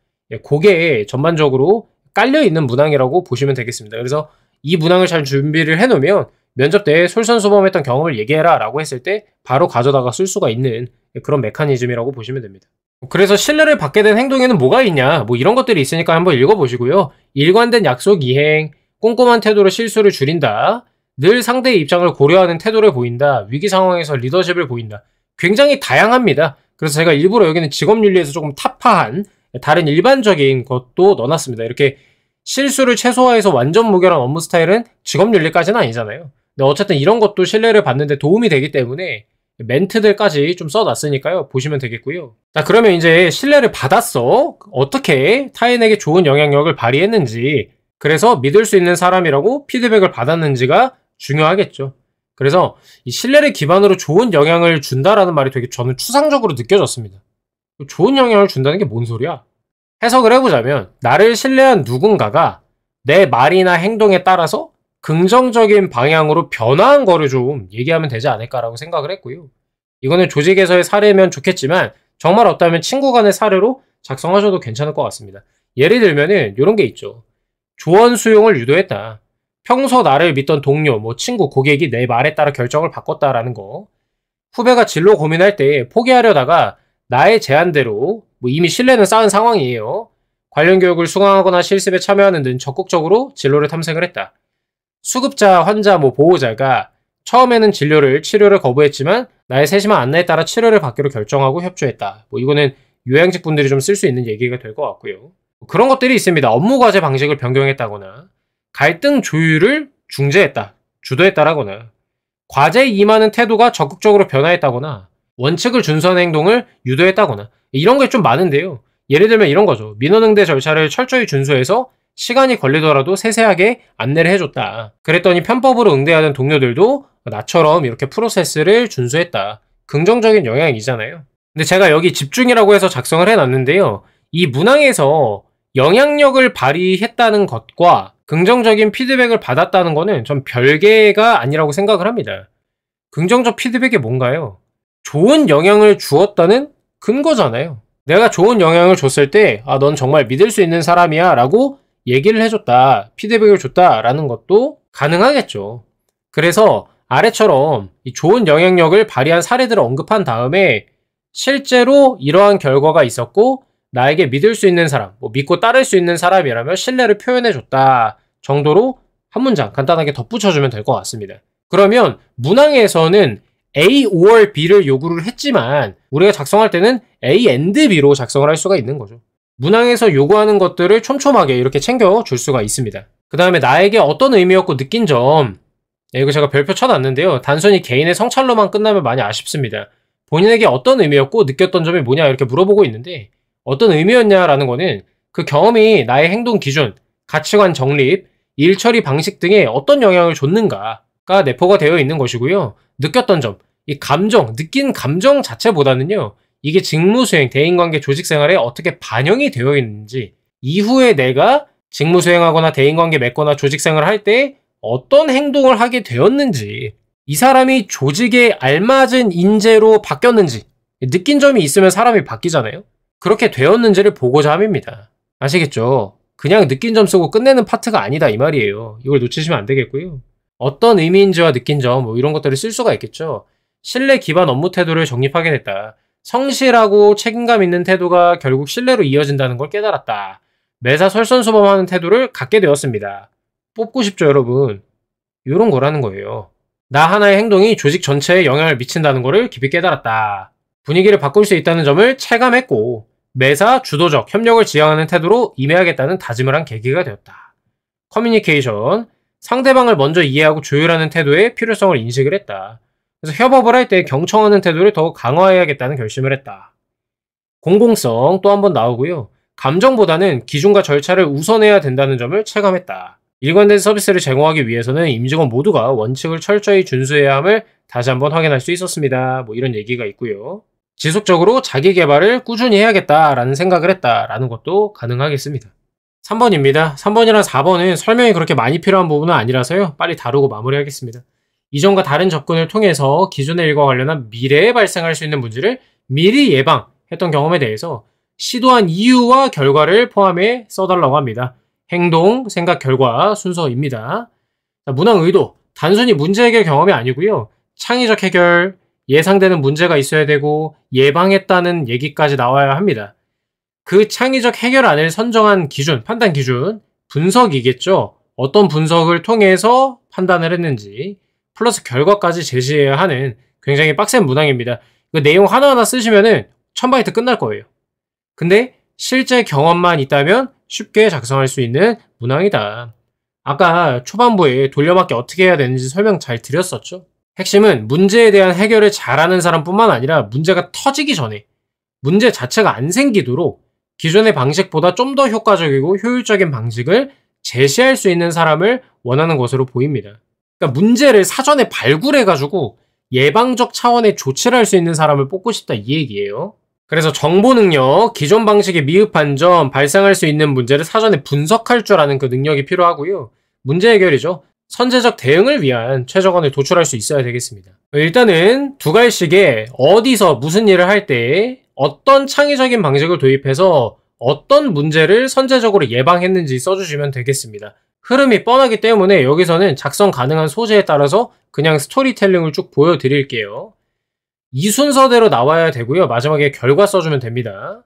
그게 전반적으로 깔려있는 문항이라고 보시면 되겠습니다. 그래서 이 문항을 잘 준비를 해놓으면 면접 때 솔선수범했던 경험을 얘기해라 라고 했을 때 바로 가져다가 쓸 수가 있는 그런 메커니즘이라고 보시면 됩니다. 그래서 신뢰를 받게 된 행동에는 뭐가 있냐, 뭐 이런 것들이 있으니까 한번 읽어보시고요. 일관된 약속 이행, 꼼꼼한 태도로 실수를 줄인다, 늘 상대의 입장을 고려하는 태도를 보인다, 위기 상황에서 리더십을 보인다. 굉장히 다양합니다. 그래서 제가 일부러 여기는 직업윤리에서 조금 타파한 다른 일반적인 것도 넣어놨습니다. 이렇게 실수를 최소화해서 완전 무결한 업무 스타일은 직업윤리까지는 아니잖아요. 근데 어쨌든 이런 것도 신뢰를 받는데 도움이 되기 때문에 멘트들까지 좀 써놨으니까요. 보시면 되겠고요. 자, 그러면 이제 신뢰를 받았어. 어떻게 타인에게 좋은 영향력을 발휘했는지, 그래서 믿을 수 있는 사람이라고 피드백을 받았는지가 중요하겠죠. 그래서 이 신뢰를 기반으로 좋은 영향을 준다라는 말이 되게 저는 추상적으로 느껴졌습니다. 좋은 영향을 준다는 게 뭔 소리야? 해석을 해보자면 나를 신뢰한 누군가가 내 말이나 행동에 따라서 긍정적인 방향으로 변화한 거를 좀 얘기하면 되지 않을까라고 생각을 했고요. 이거는 조직에서의 사례면 좋겠지만 정말 없다면 친구 간의 사례로 작성하셔도 괜찮을 것 같습니다. 예를 들면은 이런 게 있죠. 조언 수용을 유도했다. 평소 나를 믿던 동료, 친구, 고객이 내 말에 따라 결정을 바꿨다라는 거. 후배가 진로 고민할 때 포기하려다가 나의 제안대로 이미 신뢰는 쌓은 상황이에요. 관련 교육을 수강하거나 실습에 참여하는 등 적극적으로 진로를 탐색을 했다. 수급자, 환자, 보호자가 처음에는 치료를 거부했지만 나의 세심한 안내에 따라 치료를 받기로 결정하고 협조했다. 이거는 요양직 분들이 좀 쓸 수 있는 얘기가 될 것 같고요. 그런 것들이 있습니다. 업무 과제 방식을 변경했다거나 갈등 조율을 중재했다, 주도했다라거나 과제에 임하는 태도가 적극적으로 변화했다거나 원칙을 준수하는 행동을 유도했다거나 이런 게 좀 많은데요. 예를 들면 이런 거죠. 민원응대 절차를 철저히 준수해서 시간이 걸리더라도 세세하게 안내를 해줬다. 그랬더니 편법으로 응대하는 동료들도 나처럼 이렇게 프로세스를 준수했다. 긍정적인 영향이잖아요. 근데 제가 여기 집중이라고 해서 작성을 해놨는데요. 이 문항에서 영향력을 발휘했다는 것과 긍정적인 피드백을 받았다는 거는 전 별개가 아니라고 생각을 합니다. 긍정적 피드백이 뭔가요? 좋은 영향을 주었다는 근거잖아요. 내가 좋은 영향을 줬을 때, 넌 정말 믿을 수 있는 사람이야 라고 얘기를 해줬다, 피드백을 줬다 라는 것도 가능하겠죠. 그래서 아래처럼 이 좋은 영향력을 발휘한 사례들을 언급한 다음에 실제로 이러한 결과가 있었고 나에게 믿을 수 있는 사람, 믿고 따를 수 있는 사람이라면 신뢰를 표현해줬다 정도로 한 문장 간단하게 덧붙여주면 될 것 같습니다. 그러면 문항에서는 A or B를 요구를 했지만 우리가 작성할 때는 A and B로 작성을 할 수가 있는 거죠. 문항에서 요구하는 것들을 촘촘하게 이렇게 챙겨줄 수가 있습니다. 그 다음에 나에게 어떤 의미였고 느낀 점, 이거 제가 별표 쳐놨는데요. 단순히 개인의 성찰로만 끝나면 많이 아쉽습니다. 본인에게 어떤 의미였고 느꼈던 점이 뭐냐 이렇게 물어보고 있는데 어떤 의미였냐라는 거는 그 경험이 나의 행동 기준, 가치관 정립, 일 처리 방식 등에 어떤 영향을 줬는가가 내포가 되어 있는 것이고요. 느꼈던 점, 이 감정, 느낀 감정 자체보다는요. 이게 직무수행, 대인관계, 조직생활에 어떻게 반영이 되어 있는지, 이후에 내가 직무수행하거나 대인관계 맺거나 조직생활을 할 때 어떤 행동을 하게 되었는지, 이 사람이 조직에 알맞은 인재로 바뀌었는지, 느낀 점이 있으면 사람이 바뀌잖아요. 그렇게 되었는지를 보고자 함입니다. 아시겠죠? 그냥 느낀 점 쓰고 끝내는 파트가 아니다 이 말이에요. 이걸 놓치시면 안 되겠고요. 어떤 의미인지와 느낀 점 이런 것들을 쓸 수가 있겠죠. 신뢰 기반 업무 태도를 정립하게 됐다. 성실하고 책임감 있는 태도가 결국 신뢰로 이어진다는 걸 깨달았다. 매사 솔선수범하는 태도를 갖게 되었습니다. 뽑고 싶죠 여러분. 이런 거라는 거예요. 나 하나의 행동이 조직 전체에 영향을 미친다는 거를 깊이 깨달았다. 분위기를 바꿀 수 있다는 점을 체감했고 매사 주도적, 협력을 지향하는 태도로 임해야겠다는 다짐을 한 계기가 되었다. 커뮤니케이션, 상대방을 먼저 이해하고 조율하는 태도의 필요성을 인식을 했다. 그래서 협업을 할 때 경청하는 태도를 더 강화해야겠다는 결심을 했다. 공공성 또 한 번 나오고요. 감정보다는 기준과 절차를 우선해야 된다는 점을 체감했다. 일관된 서비스를 제공하기 위해서는 임직원 모두가 원칙을 철저히 준수해야 함을 다시 한번 확인할 수 있었습니다. 이런 얘기가 있고요. 지속적으로 자기 개발을 꾸준히 해야겠다라는 생각을 했다라는 것도 가능하겠습니다. 3번입니다. 3번이랑 4번은 설명이 그렇게 많이 필요한 부분은 아니라서요. 빨리 다루고 마무리하겠습니다. 이전과 다른 접근을 통해서 기존의 일과 관련한 미래에 발생할 수 있는 문제를 미리 예방했던 경험에 대해서 시도한 이유와 결과를 포함해 써달라고 합니다. 행동, 생각, 결과 순서입니다. 문항 의도, 단순히 문제 해결 경험이 아니고요. 창의적 해결, 예상되는 문제가 있어야 되고 예방했다는 얘기까지 나와야 합니다. 그 창의적 해결안을 선정한 기준, 판단 기준, 분석이겠죠. 어떤 분석을 통해서 판단을 했는지 플러스 결과까지 제시해야 하는 굉장히 빡센 문항입니다. 그 내용 하나하나 쓰시면은 1000바이트 끝날 거예요. 근데 실제 경험만 있다면 쉽게 작성할 수 있는 문항이다. 아까 초반부에 돌려막기 어떻게 해야 되는지 설명 잘 드렸었죠. 핵심은 문제에 대한 해결을 잘하는 사람뿐만 아니라 문제가 터지기 전에 문제 자체가 안 생기도록 기존의 방식보다 좀 더 효과적이고 효율적인 방식을 제시할 수 있는 사람을 원하는 것으로 보입니다. 그러니까 문제를 사전에 발굴해가지고 예방적 차원의 조치를 할 수 있는 사람을 뽑고 싶다 이 얘기예요. 그래서 정보 능력, 기존 방식에 미흡한 점, 발생할 수 있는 문제를 사전에 분석할 줄 아는 그 능력이 필요하고요. 문제 해결이죠. 선제적 대응을 위한 최저건을 도출할 수 있어야 되겠습니다. 일단은 두 갈씩에 어디서 무슨 일을 할 때 어떤 창의적인 방식을 도입해서 어떤 문제를 선제적으로 예방했는지 써주시면 되겠습니다. 흐름이 뻔하기 때문에 여기서는 작성 가능한 소재에 따라서 그냥 스토리텔링을 쭉 보여드릴게요. 이 순서대로 나와야 되고요. 마지막에 결과 써주면 됩니다.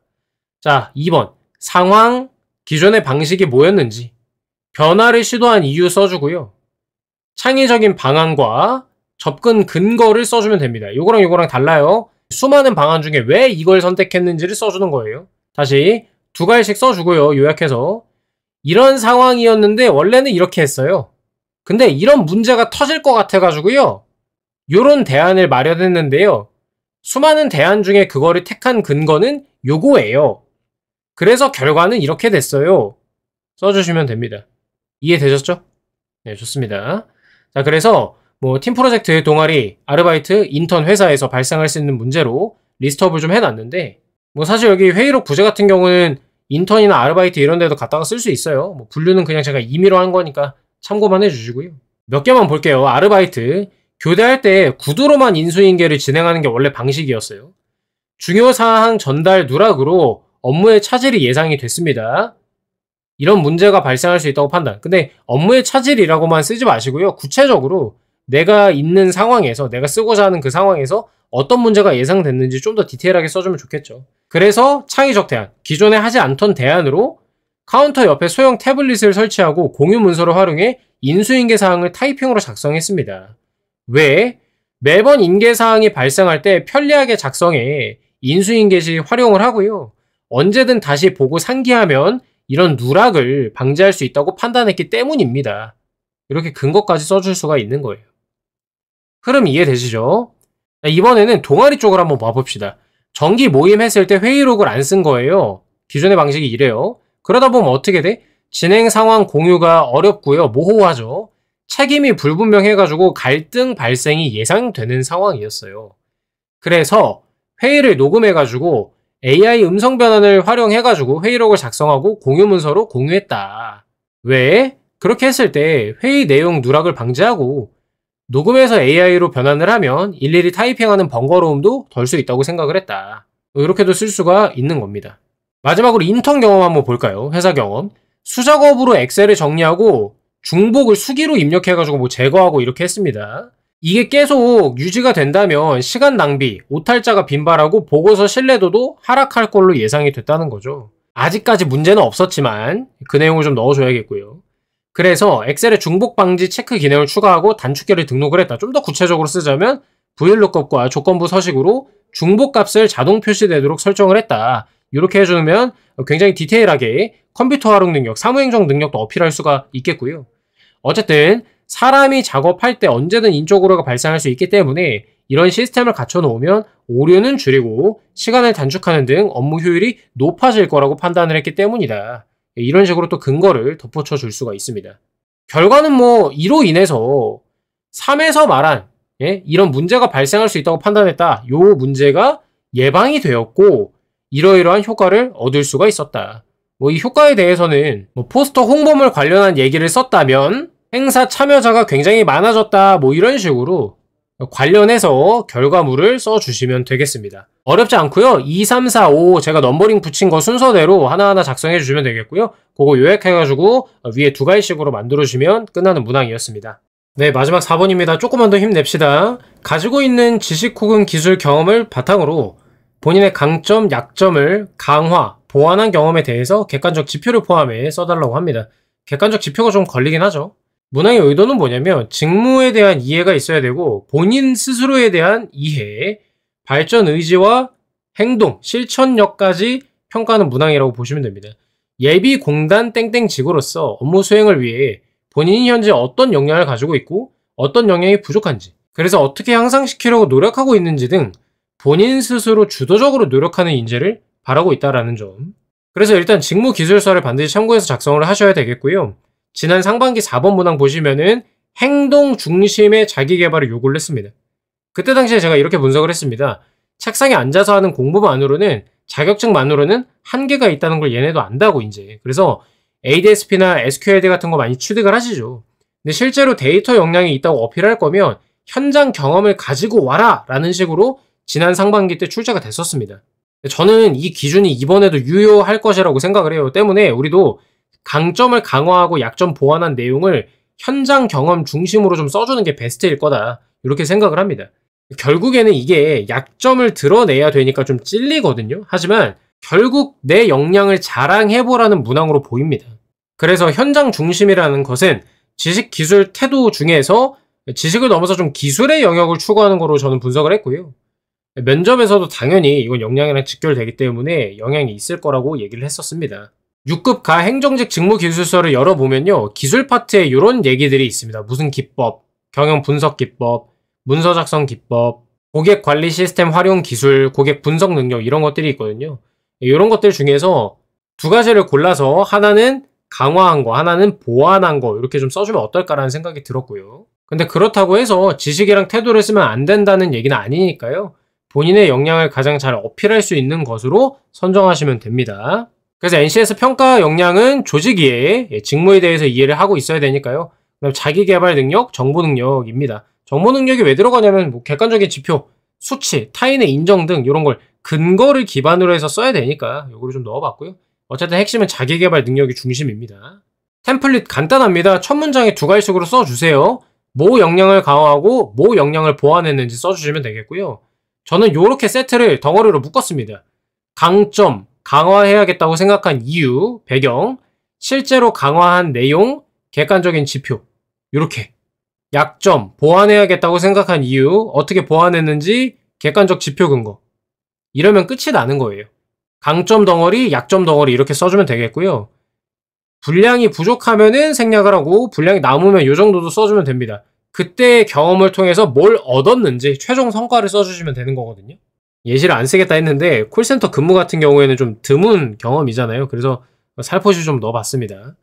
자, 2번. 상황, 기존의 방식이 뭐였는지, 변화를 시도한 이유 써주고요. 창의적인 방안과 접근 근거를 써주면 됩니다. 요거랑 달라요. 수많은 방안 중에 왜 이걸 선택했는지를 써주는 거예요. 다시 2갈씩 써주고요. 요약해서. 이런 상황이었는데 원래는 이렇게 했어요. 근데 이런 문제가 터질 것 같아가지고요. 요런 대안을 마련했는데요. 수많은 대안 중에 그거를 택한 근거는 요거예요. 그래서 결과는 이렇게 됐어요. 써주시면 됩니다. 이해되셨죠? 네, 좋습니다. 자, 그래서 팀 프로젝트, 동아리, 아르바이트, 인턴 회사에서 발생할 수 있는 문제로 리스트업을 좀 해놨는데, 사실 여기 회의록 부제 같은 경우는 인턴이나 아르바이트 이런 데도 갖다가 쓸 수 있어요. 분류는 그냥 제가 임의로 한 거니까 참고만 해주시고요. 몇 개만 볼게요. 아르바이트. 교대할 때 구두로만 인수인계를 진행하는 게 원래 방식이었어요. 중요사항 전달 누락으로 업무의 차질이 예상이 됐습니다. 이런 문제가 발생할 수 있다고 판단. 근데 업무의 차질이라고만 쓰지 마시고요. 구체적으로 내가 있는 상황에서, 내가 쓰고자 하는 그 상황에서 어떤 문제가 예상됐는지 좀 더 디테일하게 써주면 좋겠죠. 그래서 창의적 대안, 기존에 하지 않던 대안으로 카운터 옆에 소형 태블릿을 설치하고 공유 문서를 활용해 인수인계 사항을 타이핑으로 작성했습니다. 왜? 매번 인계 사항이 발생할 때 편리하게 작성해 인수인계 시 활용을 하고요. 언제든 다시 보고 상기하면 이런 누락을 방지할 수 있다고 판단했기 때문입니다. 이렇게 근거까지 써줄 수가 있는 거예요. 흐름 이해되시죠? 이번에는 동아리 쪽을 한번 봐봅시다. 정기 모임 했을 때 회의록을 안 쓴 거예요. 기존의 방식이 이래요. 그러다 보면 어떻게 돼? 진행 상황 공유가 어렵고요. 모호하죠. 책임이 불분명해가지고 갈등 발생이 예상되는 상황이었어요. 그래서 회의를 녹음해가지고 AI 음성 변환을 활용해가지고 회의록을 작성하고 공유 문서로 공유했다. 왜? 그렇게 했을 때 회의 내용 누락을 방지하고 녹음해서 AI로 변환을 하면 일일이 타이핑하는 번거로움도 덜 수 있다고 생각을 했다. 이렇게도 쓸 수가 있는 겁니다. 마지막으로 인턴 경험 한번 볼까요? 회사 경험. 수작업으로 엑셀을 정리하고 중복을 수기로 입력해가지고 제거하고 이렇게 했습니다. 이게 계속 유지가 된다면 시간 낭비, 오탈자가 빈발하고 보고서 신뢰도도 하락할 걸로 예상이 됐다는 거죠. 아직까지 문제는 없었지만 그 내용을 좀 넣어줘야겠고요. 그래서 엑셀에 중복 방지 체크 기능을 추가하고 단축키를 등록을 했다. 좀 더 구체적으로 쓰자면 VLOOKUP과 조건부 서식으로 중복 값을 자동 표시되도록 설정을 했다. 이렇게 해주면 굉장히 디테일하게 컴퓨터 활용 능력, 사무행정 능력도 어필할 수가 있겠고요. 어쨌든 사람이 작업할 때 언제든 인적오류가 발생할 수 있기 때문에 이런 시스템을 갖춰놓으면 오류는 줄이고 시간을 단축하는 등 업무 효율이 높아질 거라고 판단을 했기 때문이다. 이런 식으로 또 근거를 덧붙여 줄 수가 있습니다. 결과는 이로 인해서 3에서 말한 이런 문제가 발생할 수 있다고 판단했다. 요 문제가 예방이 되었고 이러이러한 효과를 얻을 수가 있었다. 이 효과에 대해서는 포스터 홍보물 관련한 얘기를 썼다면 행사 참여자가 굉장히 많아졌다. 이런 식으로 관련해서 결과물을 써주시면 되겠습니다. 어렵지 않고요. 2, 3, 4, 5 제가 넘버링 붙인 거 순서대로 하나하나 작성해 주시면 되겠고요. 그거 요약해가지고 위에 2가지씩으로 만들어주시면 끝나는 문항이었습니다. 네, 마지막 4번입니다. 조금만 더 힘냅시다. 가지고 있는 지식 혹은 기술 경험을 바탕으로 본인의 강점, 약점을 강화, 보완한 경험에 대해서 객관적 지표를 포함해 써달라고 합니다. 객관적 지표가 좀 걸리긴 하죠. 문항의 의도는 뭐냐면 직무에 대한 이해가 있어야 되고 본인 스스로에 대한 이해, 발전 의지와 행동, 실천력까지 평가하는 문항이라고 보시면 됩니다. 예비 공단 땡땡직으로서 업무 수행을 위해 본인이 현재 어떤 역량을 가지고 있고 어떤 역량이 부족한지, 그래서 어떻게 향상시키려고 노력하고 있는지 등 본인 스스로 주도적으로 노력하는 인재를 바라고 있다는 점. 그래서 일단 직무 기술서를 반드시 참고해서 작성을 하셔야 되겠고요. 지난 상반기 4번 문항 보시면은 행동 중심의 자기개발을 요구를 했습니다. 그때 당시에 제가 이렇게 분석을 했습니다. 책상에 앉아서 하는 공부만으로는, 자격증만으로는 한계가 있다는 걸 얘네도 안다고 이제. 그래서 ADSP나 SQLD 같은 거 많이 취득을 하시죠. 근데 실제로 데이터 역량이 있다고 어필할 거면 현장 경험을 가지고 와라 라는 식으로 지난 상반기 때 출제가 됐었습니다. 저는 이 기준이 이번에도 유효할 것이라고 생각을 해요. 때문에 우리도 강점을 강화하고 약점 보완한 내용을 현장 경험 중심으로 좀 써주는 게 베스트일 거다. 이렇게 생각을 합니다. 결국에는 이게 약점을 드러내야 되니까 좀 찔리거든요. 하지만 결국 내 역량을 자랑해보라는 문항으로 보입니다. 그래서 현장 중심이라는 것은 지식, 기술, 태도 중에서 지식을 넘어서 좀 기술의 영역을 추구하는 거로 저는 분석을 했고요. 면접에서도 당연히 이건 역량이랑 직결되기 때문에 영향이 있을 거라고 얘기를 했었습니다. 6급 가 행정직 직무기술서를 열어보면요. 기술 파트에 이런 얘기들이 있습니다. 무슨 기법, 경영 분석 기법, 문서 작성 기법, 고객 관리 시스템 활용 기술, 고객 분석 능력 이런 것들이 있거든요. 이런 것들 중에서 두 가지를 골라서 하나는 강화한 거, 하나는 보완한 거 이렇게 좀 써주면 어떨까라는 생각이 들었고요. 근데 그렇다고 해서 지식이랑 태도를 쓰면 안 된다는 얘기는 아니니까요. 본인의 역량을 가장 잘 어필할 수 있는 것으로 선정하시면 됩니다. 그래서 NCS 평가 역량은 조직 이해, 직무에 대해서 이해를 하고 있어야 되니까요. 그다음 자기개발 능력, 정보 능력입니다. 정보 능력이 왜 들어가냐면 뭐 객관적인 지표, 수치, 타인의 인정 등 이런 걸 근거를 기반으로 해서 써야 되니까 이거를 좀 넣어봤고요. 어쨌든 핵심은 자기개발 능력이 중심입니다. 템플릿 간단합니다. 첫 문장에 두 가지씩으로 써주세요. 뭐 역량을 강화하고 뭐 역량을 보완했는지 써주시면 되겠고요. 저는 이렇게 세트를 덩어리로 묶었습니다. 강점, 강화해야겠다고 생각한 이유, 배경, 실제로 강화한 내용, 객관적인 지표 이렇게 약점, 보완해야겠다고 생각한 이유, 어떻게 보완했는지 객관적 지표 근거 이러면 끝이 나는 거예요. 강점 덩어리, 약점 덩어리 이렇게 써주면 되겠고요. 분량이 부족하면은 생략을 하고 분량이 남으면 이 정도도 써주면 됩니다. 그때의 경험을 통해서 뭘 얻었는지 최종 성과를 써주시면 되는 거거든요. 예시를 안 쓰겠다 했는데 콜센터 근무 같은 경우에는 좀 드문 경험이잖아요. 그래서 살포시 좀 넣어봤습니다.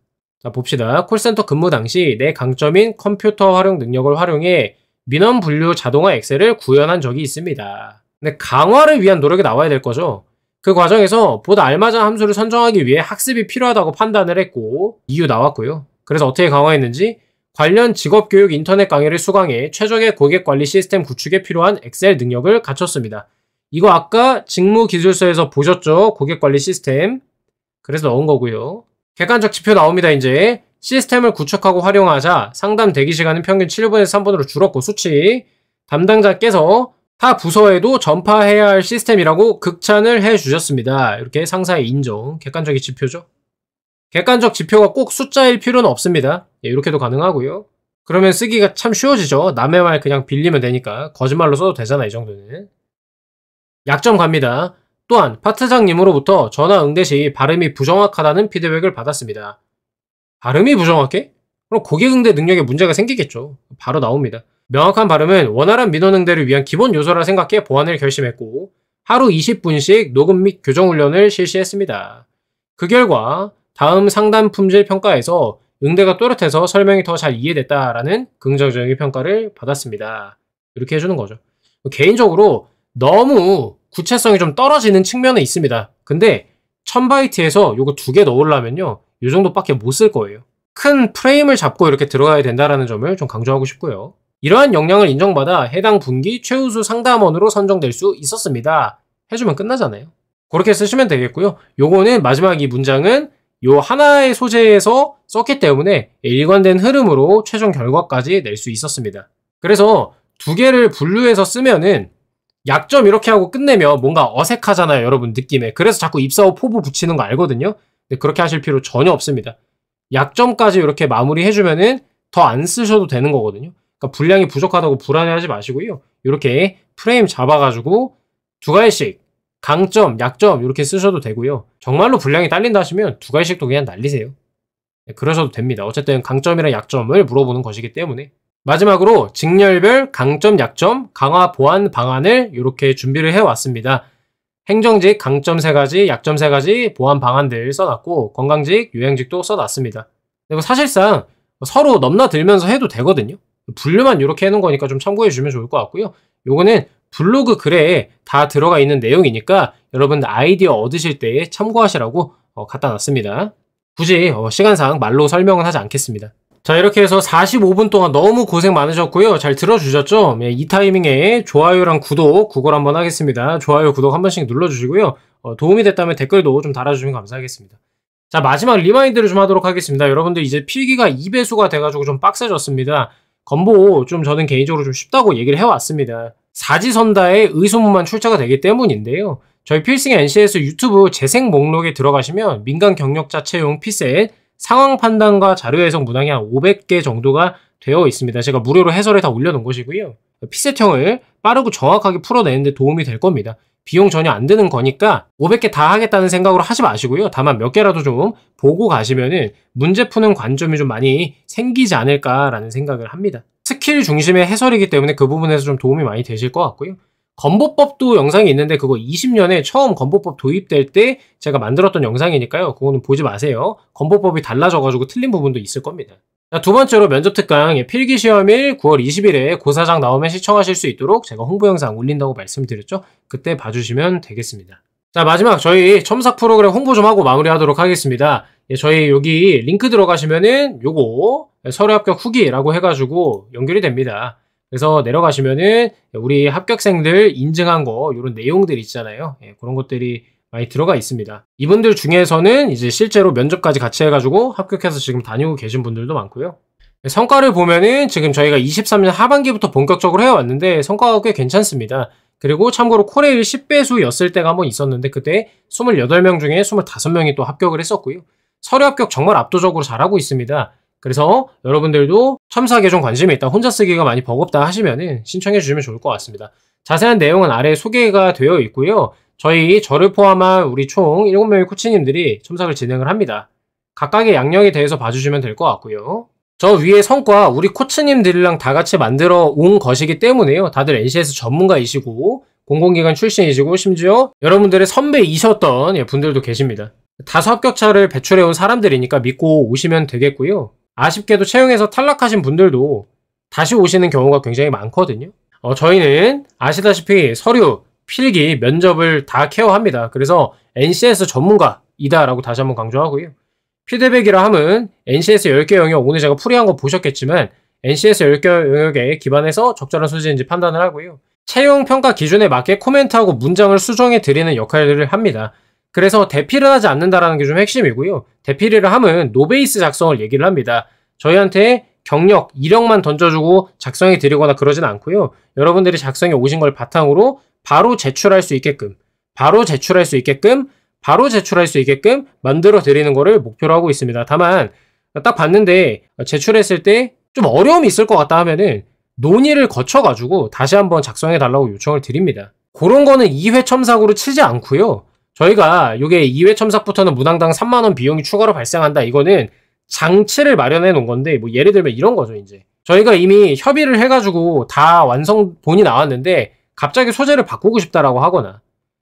자, 봅시다. 콜센터 근무 당시 내 강점인 컴퓨터 활용 능력을 활용해 민원 분류 자동화 엑셀을 구현한 적이 있습니다. 근데 강화를 위한 노력이 나와야 될 거죠. 그 과정에서 보다 알맞은 함수를 선정하기 위해 학습이 필요하다고 판단을 했고 이유 나왔고요. 그래서 어떻게 강화했는지 관련 직업교육 인터넷 강의를 수강해 최적의 고객관리 시스템 구축에 필요한 엑셀 능력을 갖췄습니다. 이거 아까 직무기술서에서 보셨죠? 고객관리 시스템. 그래서 넣은 거고요. 객관적 지표 나옵니다. 이제 시스템을 구축하고 활용하자 상담 대기시간은 평균 7분에서 3분으로 줄었고 수치 담당자께서 타 부서에도 전파해야 할 시스템이라고 극찬을 해주셨습니다. 이렇게 상사의 인정, 객관적인 지표죠. 객관적 지표가 꼭 숫자일 필요는 없습니다. 이렇게도 가능하고요. 그러면 쓰기가 참 쉬워지죠. 남의 말 그냥 빌리면 되니까 거짓말로 써도 되잖아 이 정도는. 약점 갑니다. 또한 파트장님으로부터 전화 응대 시 발음이 부정확하다는 피드백을 받았습니다. 발음이 부정확해? 그럼 고객 응대 능력에 문제가 생기겠죠. 바로 나옵니다. 명확한 발음은 원활한 민원 응대를 위한 기본 요소라 생각해 보완을 결심했고 하루 20분씩 녹음 및 교정 훈련을 실시했습니다. 그 결과 다음 상담 품질 평가에서 응대가 또렷해서 설명이 더 잘 이해됐다라는 긍정적인 평가를 받았습니다. 이렇게 해주는 거죠. 개인적으로 너무 구체성이 좀 떨어지는 측면은 있습니다. 근데 1000바이트에서 요거 2개 넣으려면요 이 정도밖에 못 쓸 거예요. 큰 프레임을 잡고 이렇게 들어가야 된다는 점을 좀 강조하고 싶고요. 이러한 역량을 인정받아 해당 분기 최우수 상담원으로 선정될 수 있었습니다. 해주면 끝나잖아요. 그렇게 쓰시면 되겠고요. 요거는 마지막 이 문장은 요 하나의 소재에서 썼기 때문에 일관된 흐름으로 최종 결과까지 낼 수 있었습니다. 그래서 2개를 분류해서 쓰면은 약점 이렇게 하고 끝내면 뭔가 어색하잖아요, 여러분 느낌에. 그래서 자꾸 입사후 포부 붙이는 거 알거든요. 근데 그렇게 하실 필요 전혀 없습니다. 약점까지 이렇게 마무리해주면은 더 안 쓰셔도 되는 거거든요. 그러니까 분량이 부족하다고 불안해하지 마시고요. 이렇게 프레임 잡아가지고 2가지씩 강점, 약점 이렇게 쓰셔도 되고요. 정말로 분량이 딸린다 하시면 2가지씩도 그냥 날리세요. 네, 그러셔도 됩니다. 어쨌든 강점이랑 약점을 물어보는 것이기 때문에. 마지막으로 직렬별 강점, 약점, 강화, 보완 방안을 이렇게 준비를 해왔습니다. 행정직 강점 3가지, 약점 3가지, 보완 방안들 써놨고 건강직, 요양직도 써놨습니다. 그리고 사실상 서로 넘나들면서 해도 되거든요. 분류만 이렇게 해놓은 거니까 좀 참고해 주시면 좋을 것 같고요. 요거는 블로그 글에 다 들어가 있는 내용이니까 여러분 아이디어 얻으실 때 참고하시라고 갖다 놨습니다. 굳이 시간상 말로 설명은 하지 않겠습니다. 자, 이렇게 해서 45분 동안 너무 고생 많으셨고요. 잘 들어주셨죠? 이 타이밍에 좋아요랑 구독, 구걸 한번 하겠습니다. 좋아요, 구독 한 번씩 눌러주시고요. 도움이 됐다면 댓글도 좀 달아주시면 감사하겠습니다. 자, 마지막 리마인드를 좀 하도록 하겠습니다. 여러분들 이제 필기가 2배수가 돼가지고 좀 빡세졌습니다. 건보 좀 저는 개인적으로 좀 쉽다고 얘기를 해왔습니다. 사지선다의 의소문만 출제가 되기 때문인데요. 저희 필승의 NCS 유튜브 재생 목록에 들어가시면 민간 경력자 채용 피셋 상황 판단과 자료 해석 문항이 한 500개 정도가 되어 있습니다. 제가 무료로 해설에 다 올려놓은 것이고요. 피셋형을 빠르고 정확하게 풀어내는데 도움이 될 겁니다. 비용 전혀 안 드는 거니까 500개 다 하겠다는 생각으로 하지 마시고요. 다만 몇 개라도 좀 보고 가시면은 문제 푸는 관점이 좀 많이 생기지 않을까라는 생각을 합니다. 스킬 중심의 해설이기 때문에 그 부분에서 좀 도움이 많이 되실 것 같고요. 건보법도 영상이 있는데 그거 20년에 처음 건보법 도입될 때 제가 만들었던 영상이니까요. 그거는 보지 마세요. 건보법이 달라져가지고 틀린 부분도 있을 겁니다. 자, 두 번째로 면접 특강 필기시험일 9월 20일에 고사장 나오면 시청하실 수 있도록 제가 홍보 영상 올린다고 말씀드렸죠. 그때 봐주시면 되겠습니다. 자, 마지막 저희 첨삭 프로그램 홍보 좀 하고 마무리하도록 하겠습니다. 예, 저희 여기 링크 들어가시면은 요거 서류 합격 후기라고 해가지고 연결이 됩니다. 그래서 내려가시면은 우리 합격생들 인증한 거 이런 내용들 있잖아요. 예, 그런 것들이 많이 들어가 있습니다. 이분들 중에서는 이제 실제로 면접까지 같이 해가지고 합격해서 지금 다니고 계신 분들도 많고요. 성과를 보면은 지금 저희가 23년 하반기부터 본격적으로 해왔는데 성과가 꽤 괜찮습니다. 그리고 참고로 코레일 10배수였을 때가 한번 있었는데 그때 28명 중에 25명이 또 합격을 했었고요. 서류 합격 정말 압도적으로 잘하고 있습니다. 그래서 여러분들도 첨삭에 좀 관심이 있다, 혼자 쓰기가 많이 버겁다 하시면은 신청해 주시면 좋을 것 같습니다. 자세한 내용은 아래에 소개가 되어 있고요. 저를 포함한 우리 총 7명의 코치님들이 첨삭을 진행을 합니다. 각각의 양력에 대해서 봐주시면 될 것 같고요. 저 위에 성과 우리 코치님들이랑 다 같이 만들어 온 것이기 때문에요. 다들 NCS 전문가이시고 공공기관 출신이시고 심지어 여러분들의 선배이셨던 분들도 계십니다. 다수 합격자를 배출해온 사람들이니까 믿고 오시면 되겠고요. 아쉽게도 채용에서 탈락하신 분들도 다시 오시는 경우가 굉장히 많거든요. 저희는 아시다시피 서류, 필기, 면접을 다 케어합니다. 그래서 NCS 전문가이다라고 다시 한번 강조하고요. 피드백이라 함은 NCS 10개 영역, 오늘 제가 풀이한 거 보셨겠지만 NCS 10개 영역에 기반해서 적절한 소재인지 판단을 하고요. 채용 평가 기준에 맞게 코멘트하고 문장을 수정해 드리는 역할을 합니다. 그래서 대피를 하지 않는다라는 게 좀 핵심이고요. 대피를 함은 노베이스 작성을 얘기를 합니다. 저희한테 경력, 이력만 던져주고 작성해 드리거나 그러진 않고요. 여러분들이 작성해 오신 걸 바탕으로 바로 제출할 수 있게끔 만들어 드리는 거를 목표로 하고 있습니다. 다만 딱 봤는데 제출했을 때 좀 어려움이 있을 것 같다 하면은 논의를 거쳐가지고 다시 한번 작성해 달라고 요청을 드립니다. 그런 거는 2회 첨삭으로 치지 않고요. 저희가 이게 2회 첨삭부터는 문항당 3만원 비용이 추가로 발생한다. 이거는 장치를 마련해 놓은 건데 뭐 예를 들면 이런 거죠. 이제 저희가 이미 협의를 해가지고 다 완성본이 나왔는데 갑자기 소재를 바꾸고 싶다라고 하거나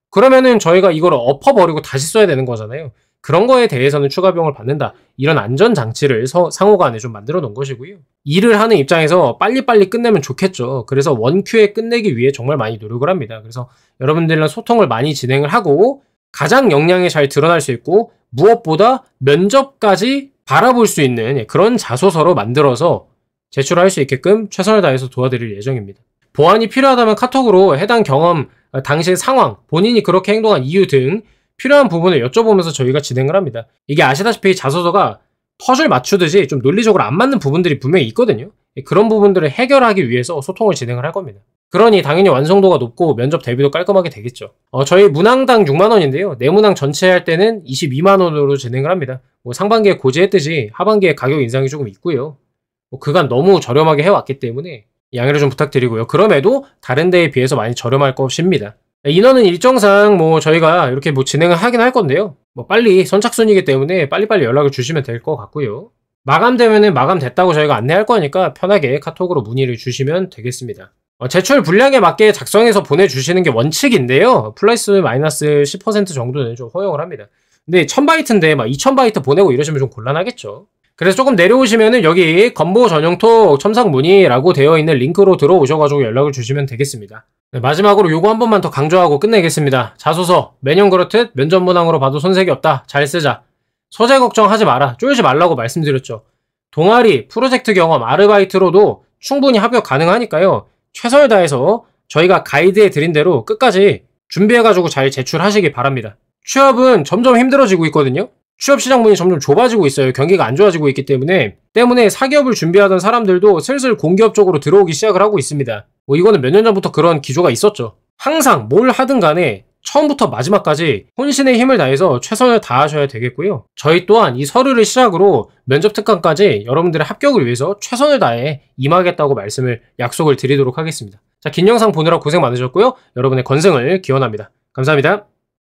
그러면은 저희가 이걸 엎어버리고 다시 써야 되는 거잖아요. 그런 거에 대해서는 추가 비용을 받는다. 이런 안전장치를 상호간에 좀 만들어 놓은 것이고요. 일을 하는 입장에서 빨리빨리 끝내면 좋겠죠. 그래서 원큐에 끝내기 위해 정말 많이 노력을 합니다. 그래서 여러분들이랑 소통을 많이 진행을 하고 가장 역량이 잘 드러날 수 있고 무엇보다 면접까지 바라볼 수 있는 그런 자소서로 만들어서 제출할 수 있게끔 최선을 다해서 도와드릴 예정입니다. 보완이 필요하다면 카톡으로 해당 경험, 당시의 상황, 본인이 그렇게 행동한 이유 등 필요한 부분을 여쭤보면서 저희가 진행을 합니다. 이게 아시다시피 자소서가 퍼즐 맞추듯이 좀 논리적으로 안 맞는 부분들이 분명히 있거든요. 그런 부분들을 해결하기 위해서 소통을 진행을 할 겁니다. 그러니 당연히 완성도가 높고 면접 대비도 깔끔하게 되겠죠. 저희 문항당 6만원인데요. 내문항 전체 할 때는 22만원으로 진행을 합니다. 뭐 상반기에 고지했듯이 하반기에 가격 인상이 조금 있고요. 그간 너무 저렴하게 해왔기 때문에 양해를 좀 부탁드리고요. 그럼에도 다른 데에 비해서 많이 저렴할 것입니다. 인원은 일정상 뭐 저희가 이렇게 뭐 진행을 하긴 할 건데요. 뭐 빨리 선착순이기 때문에 빨리빨리 연락을 주시면 될 것 같고요. 마감되면은 마감됐다고 저희가 안내할 거니까 편하게 카톡으로 문의를 주시면 되겠습니다. 제출 분량에 맞게 작성해서 보내주시는 게 원칙인데요. 플러스 마이너스 10% 정도는 좀 허용을 합니다. 근데 1000바이트인데 막 2000바이트 보내고 이러시면 좀 곤란하겠죠. 그래서 조금 내려오시면은 여기 건보 전용톡 첨삭 문의라고 되어 있는 링크로 들어오셔가지고 연락을 주시면 되겠습니다. 네, 마지막으로 요거 한 번만 더 강조하고 끝내겠습니다. 자소서 매년 그렇듯 면접 문항으로 봐도 손색이 없다. 잘 쓰자. 소재 걱정하지 마라. 쫄지 말라고 말씀드렸죠. 동아리, 프로젝트 경험, 아르바이트로도 충분히 합격 가능하니까요. 최선을 다해서 저희가 가이드해 드린 대로 끝까지 준비해가지고 잘 제출하시기 바랍니다. 취업은 점점 힘들어지고 있거든요. 취업 시장 문이 점점 좁아지고 있어요. 경기가 안 좋아지고 있기 때문에 사기업을 준비하던 사람들도 슬슬 공기업 쪽으로 들어오기 시작을 하고 있습니다. 이거는 몇 년 전부터 그런 기조가 있었죠. 항상 뭘 하든 간에 처음부터 마지막까지 혼신의 힘을 다해서 최선을 다하셔야 되겠고요. 저희 또한 이 서류를 시작으로 면접 특강까지 여러분들의 합격을 위해서 최선을 다해 임하겠다고 약속을 드리도록 하겠습니다. 자, 긴 영상 보느라 고생 많으셨고요. 여러분의 건승을 기원합니다. 감사합니다.